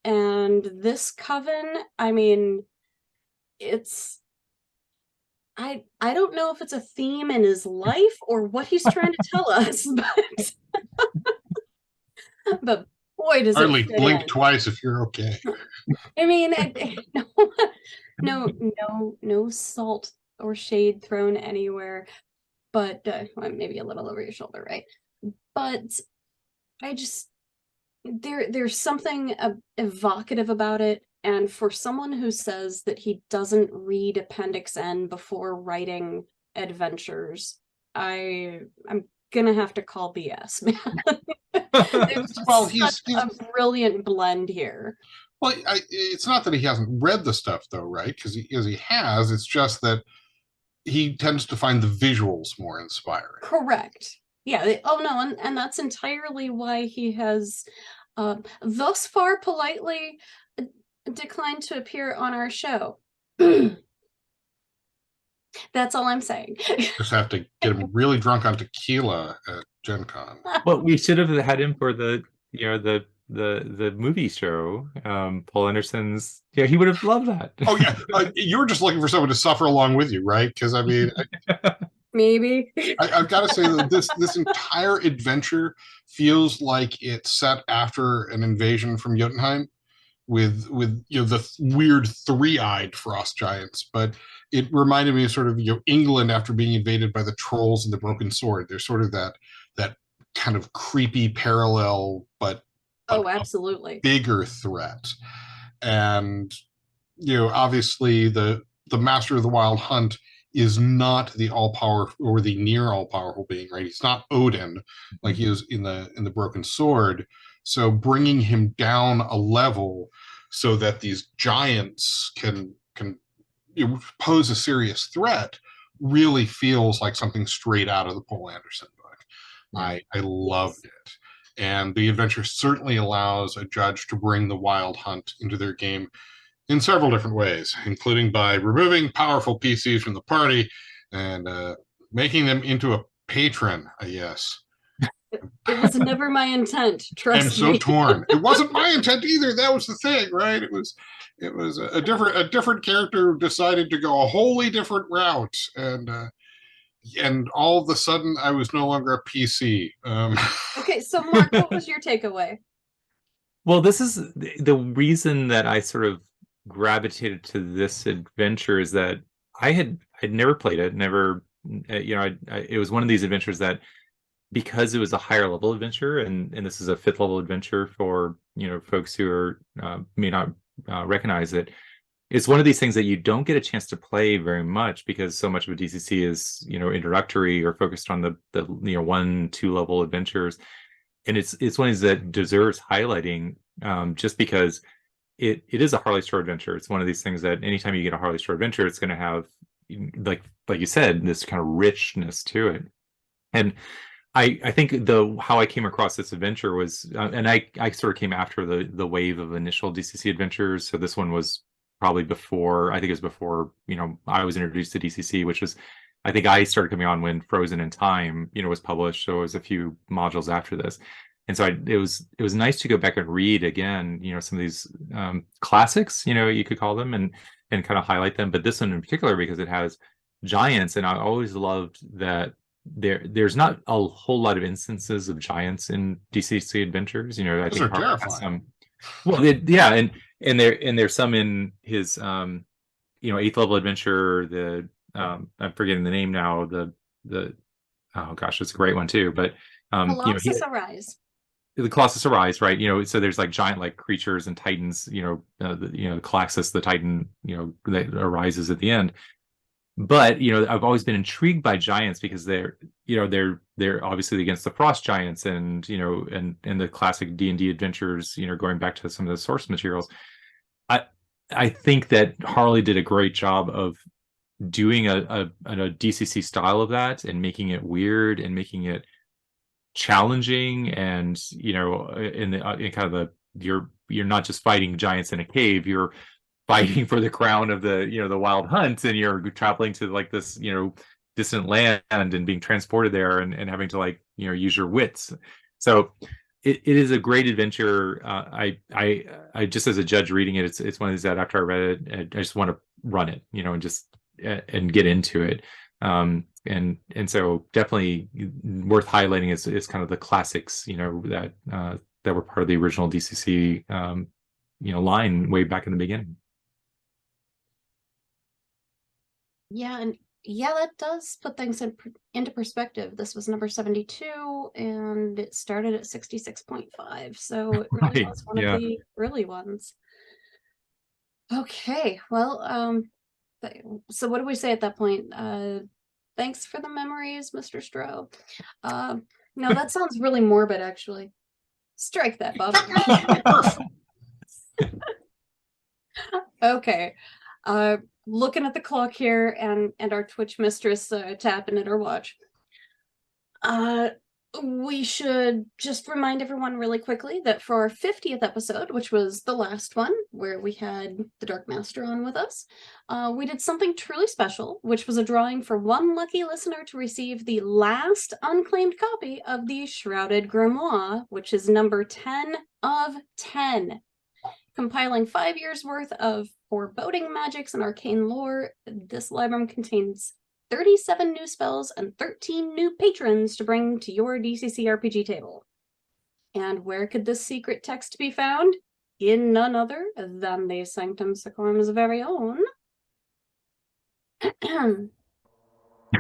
and this coven. I mean, it's I don't know if it's a theme in his life or what he's trying to tell us, but boy, does it Hardly fit blink in. twice if you're okay. I mean, no salt or shade thrown anywhere, but well, maybe a little over your shoulder, right? But I just there's something evocative about it, and for someone who says that he doesn't read Appendix N before writing adventures, I'm gonna have to call BS, man. There's just Well, such a brilliant blend here. Well, it's not that he hasn't read the stuff, though, right? Because he has. It's just that he tends to find the visuals more inspiring. Correct. Yeah. Oh no, and that's entirely why he has, thus far, politely declined to appear on our show. That's all I'm saying. Just have to get him really drunk on tequila at Gen Con. Well, we should have had him for the the movie show. Paul Anderson's, he would have loved that. Oh yeah, you were just looking for someone to suffer along with you, right? Because I mean, maybe I've got to say that this entire adventure feels like it's set after an invasion from Jotunheim, with the weird three-eyed frost giants, but it reminded me of sort of England after being invaded by the trolls and the broken sword. There's sort of that kind of creepy parallel, but oh, absolutely, bigger threat. And obviously the master of the wild hunt is not the all-powerful or the near all-powerful being, right? He's not Odin like he is in the broken sword. So bringing him down a level so that these giants can pose a serious threat really feels like something straight out of the Poul Anderson book. I loved it. And the adventure certainly allows a judge to bring the wild hunt into their game in several different ways, including by removing powerful PCs from the party and making them into a patron, yes. It was never my intent, trust me. I'm so torn. It wasn't my intent either. That was the thing, right? It was a different character who decided to go a wholly different route, and all of a sudden I was no longer a PC. Okay, so Mark, what was your takeaway? Well, this is the reason that I sort of gravitated to this adventure is that I'd never played it, never, it was one of these adventures that, because it was a higher level adventure, and this is a 5th level adventure for folks who are may not recognize it. It's one of these things that you don't get a chance to play very much because so much of a DCC is introductory or focused on the 1-2 level adventures, and it's one of these that deserves highlighting just because it is a Harley Shore adventure. It's one of these things that anytime you get a Harley Shore adventure, it's going to have like you said, this kind of richness to it. And I think how I came across this adventure was, and I sort of came after the wave of initial DCC adventures. So this one was probably before, I think it was before, I was introduced to DCC, which was, I think I started coming on when Frozen in Time, was published. So it was a few modules after this. And so it was nice to go back and read again, some of these classics, you could call them, and kind of highlight them. But this one in particular, because it has giants. And I always loved that there's not a whole lot of instances of giants in DCC adventures. I Those think are terrifying. Well, yeah, and there's some in his 8th level adventure. I'm forgetting the name now. The oh gosh, it's a great one too. But Colossus Arise. The Colossus Arise, right? So there's like giant like creatures and titans. The Colossus, the titan, that arises at the end. But I've always been intrigued by giants because they're obviously against the frost giants and and the classic D&D adventures, going back to some of the source materials. I think that Harley did a great job of doing a DCC style of that and making it weird and making it challenging, and in kind of you're not just fighting giants in a cave, you're fighting for the crown of the the wild hunt, and you're traveling to like this distant land and being transported there and having to like, you know, use your wits. So it is a great adventure. I just as a judge reading it, it's one of these that after I read it, I just want to run it, you know, and just and get into it. And so definitely worth highlighting is kind of the classics, you know, that were part of the original DCC you know, line way back in the beginning. Yeah, and yeah, that does put things into perspective. This was number 72 and it started at 66.5, so it really Right. was one Yeah. of the early ones. Okay, well, so what do we say at that point? Thanks for the memories, Mr. Stroh. No, that sounds really morbid, actually. Strike that, Bob. Okay. Looking at the clock here and our Twitch mistress tapping at her watch. We should just remind everyone really quickly that for our 50th episode, which was the last one where we had the Dark Master on with us, we did something truly special, which was a drawing for one lucky listener to receive the last unclaimed copy of the Shrouded Grimoire, which is number 10 of 10. Compiling 5 years worth of foreboding magics and arcane lore, this library contains 37 new spells and 13 new patrons to bring to your DCC RPG table. And where could this secret text be found? In none other than the Sanctum Secorum's very own. Dun,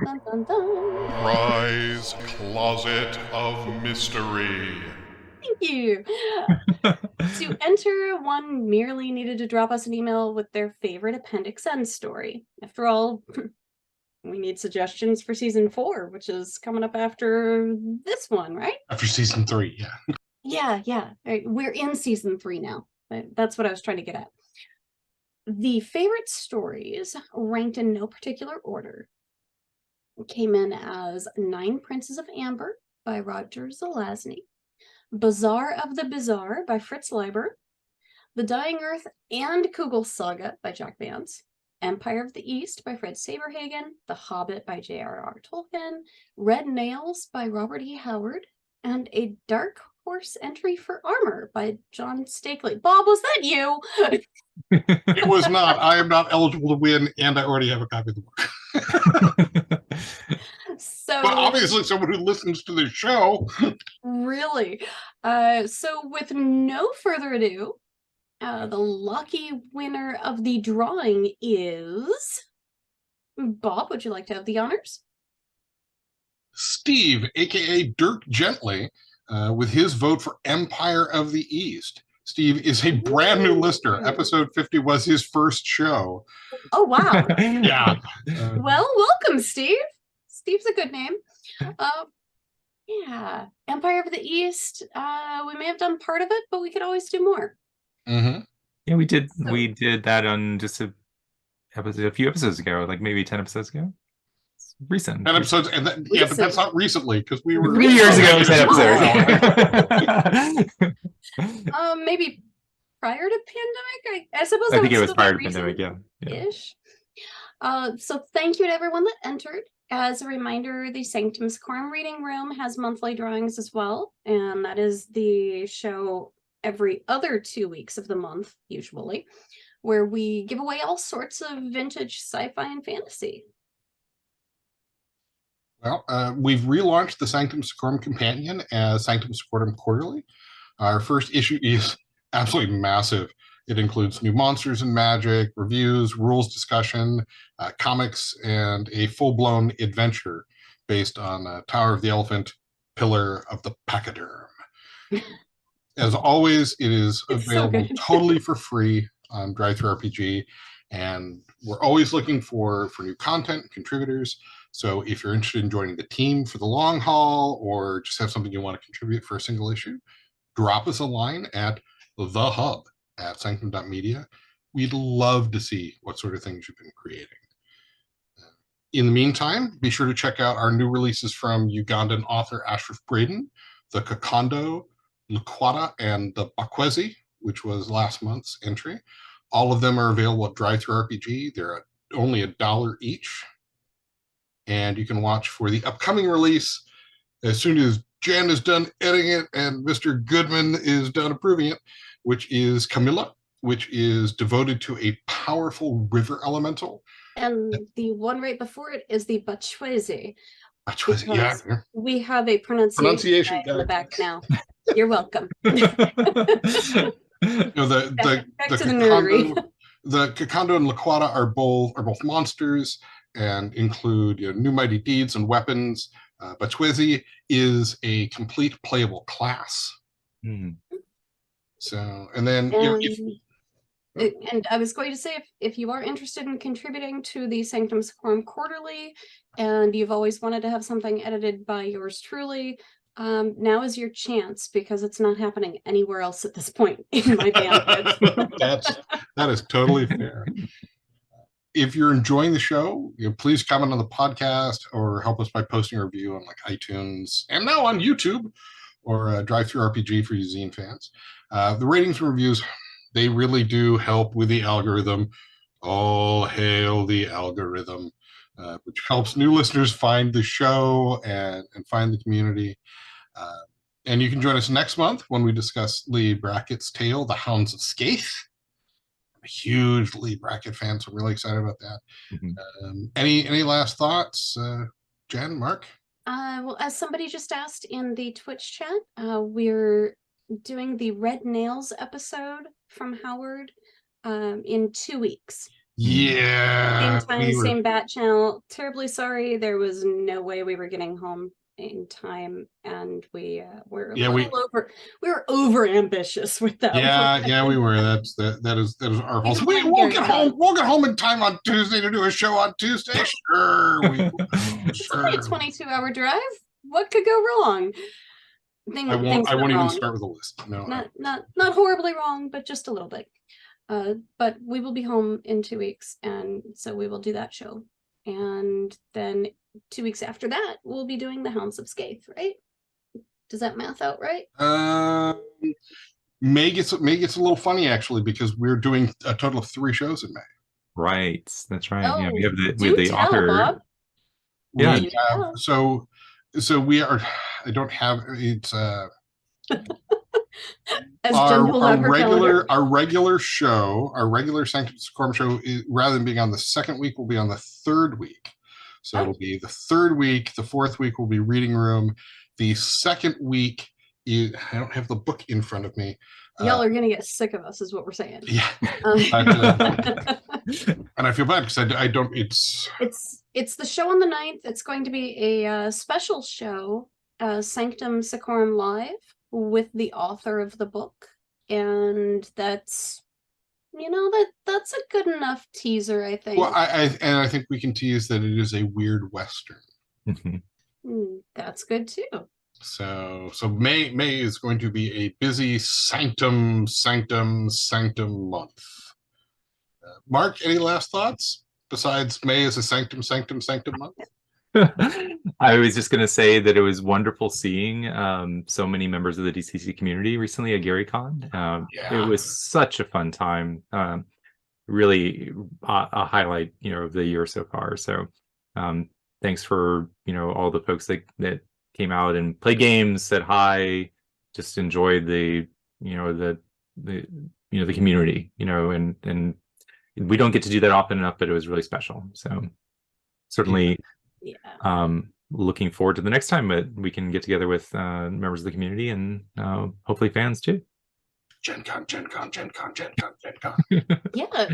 dun, dun. Rise, Closet of Mystery. Thank you. To enter, one merely needed to drop us an email with their favorite Appendix N story. After all, we need suggestions for season 4, which is coming up after this one, right? After season 3, yeah. Yeah. We're in season 3 now. That's what I was trying to get at. The favorite stories, ranked in no particular order, came in as 9 Princes of Amber by Roger Zelazny, Bazaar of the Bizarre by Fritz Leiber, The Dying Earth and Kugel Saga by Jack Vance, Empire of the East by Fred Saberhagen, The Hobbit by J.R.R. Tolkien, Red Nails by Robert E. Howard, and a Dark Horse entry for Armor by John Stakely. Bob, was that you? It was not. I am not eligible to win, and I already have a copy of the book. So, but obviously, someone who listens to the show. Really? So with no further ado, the lucky winner of the drawing is... Bob, would you like to have the honors? Steve, aka Dirk Gently, with his vote for Empire of the East. Steve is a brand new listener. Episode 50 was his first show. Oh, wow. Yeah. Well, welcome, Steve. Steve's a good name. Yeah. Empire of the East. We may have done part of it, but we could always do more. Mm-hmm. Yeah, we did that on just a few episodes ago, like maybe 10 episodes ago. It's recent. 10 episodes, and yeah, but that's not recently because we were 3 years ago. 10 episodes. Maybe prior to pandemic. I suppose I think it was prior to pandemic. Yeah. Ish. So thank you to everyone that entered. As a reminder, the Sanctum Secorum Reading Room has monthly drawings as well, and that is the show every other 2 weeks of the month, usually, where we give away all sorts of vintage sci-fi and fantasy. Well, we've relaunched the Sanctum Secorum Companion as Sanctum Secorum Quarterly. Our first issue is absolutely massive. It includes new monsters and magic, reviews, rules discussion, comics, and a full-blown adventure based on Tower of the Elephant, Pillar of the Pachyderm. As always, it is available totally for free on DriveThruRPG, and we're always looking for new content and contributors. So if you're interested in joining the team for the long haul or just have something you want to contribute for a single issue, drop us a line at thehub@sanctum.media. We'd love to see what sort of things you've been creating. In the meantime, be sure to check out our new releases from Ugandan author Ashraf Braden, the Kakondo, Lukwata, and the Bakwezi, which was last month's entry. All of them are available at DriveThruRPG. They're only $1 each. and you can watch for the upcoming release as soon as Jen is done editing it and Mr. Goodman is done approving it, which is Camilla, which is devoted to a powerful river elemental. And the one right before it is the Bachwezi. Yeah, we have a pronunciation guy in the back now. You're welcome. Back to the nerdery. The Kakando and Laquata are both monsters and include new mighty deeds and weapons. Bachwezi is a complete playable class. So, and then and I was going to say, if you are interested in contributing to the Sanctum Secorum Quarterly, and you've always wanted to have something edited by yours truly, now is your chance, because it's not happening anywhere else at this point in my bandwidth. That is totally fair. If you're enjoying the show, please comment on the podcast or help us by posting a review on iTunes and now on YouTube or Drive-Thru-RPG for you zine fans. The ratings and reviews, they really do help with the algorithm. All hail the algorithm, which helps new listeners find the show and find the community. And you can join us next month when we discuss Lee Brackett's tale, The Hounds of Scathe. I'm a huge Lee Brackett fan, so I'm really excited about that. Any last thoughts, Jen, Mark? Well, as somebody just asked in the Twitch chat, we're doing the Red Nails episode from Howard in 2 weeks. Yeah. Same time, same bat channel. Terribly sorry, there was no way we were getting home in time, and we were over ambitious with that. Yeah, we were. That is our fault. We'll get home in time on Tuesday to do a show on Tuesday. Sure, it's only a 22-hour drive. What could go wrong? I won't even start with a list. No, not horribly wrong, but just a little bit. But we will be home in 2 weeks, and so we will do that show. And then 2 weeks after that, we'll be doing the Hounds of Scathe, right? Does that math out right? May gets a little funny, actually, because we're doing a total of 3 shows in May. Right, that's right. Oh, yeah, we have the author. Bob. So we are. I don't have it's. As our regular show, our regular Sanctum Secorum show, rather than being on the second week, will be on the third week. So it'll be the third week. The fourth week will be reading room. The second week, I don't have the book in front of me. Y'all are gonna get sick of us, is what we're saying. Yeah, and I feel bad because I don't. It's the show on the 9th. It's going to be a special show, Sanctum Secorum Live, with the author of the book, and that's that's a good enough teaser, I think. Well, I think we can tease that it is a weird Western. That's good too. So May is going to be a busy Sanctum month. Mark, any last thoughts besides May is a Sanctum month? I was just going to say that it was wonderful seeing so many members of the DCC community recently at GaryCon. It was such a fun time. Really a highlight, of the year so far. So thanks for all the folks that came out and played games, said hi, just enjoyed the community, and we don't get to do that often enough, but it was really special. So certainly. Looking forward to the next time that we can get together with members of the community and hopefully fans too. Gen Con. Yeah,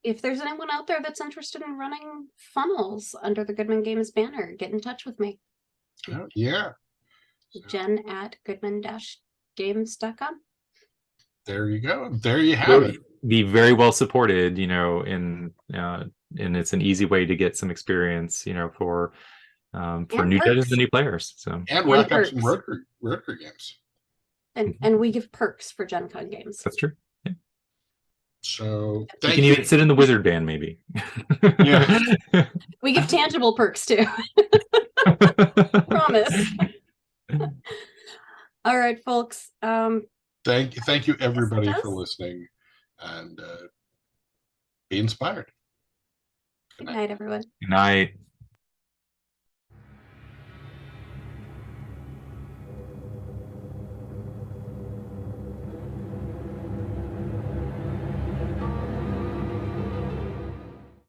if there's anyone out there that's interested in running funnels under the Goodman Games banner, get in touch with me. Yeah. Jen at goodman-games.com. There you go. There you have it. Be very well supported, and it's an easy way to get some experience, for new judges and new players. So and rack up some road crew games. And we give perks for Gen Con games. That's true. Yeah. So you can even sit in the wizard band, maybe. Yeah. We give tangible perks too. Promise. All right, folks. Thank you everybody for listening, and be inspired. Good night, everyone. Good night.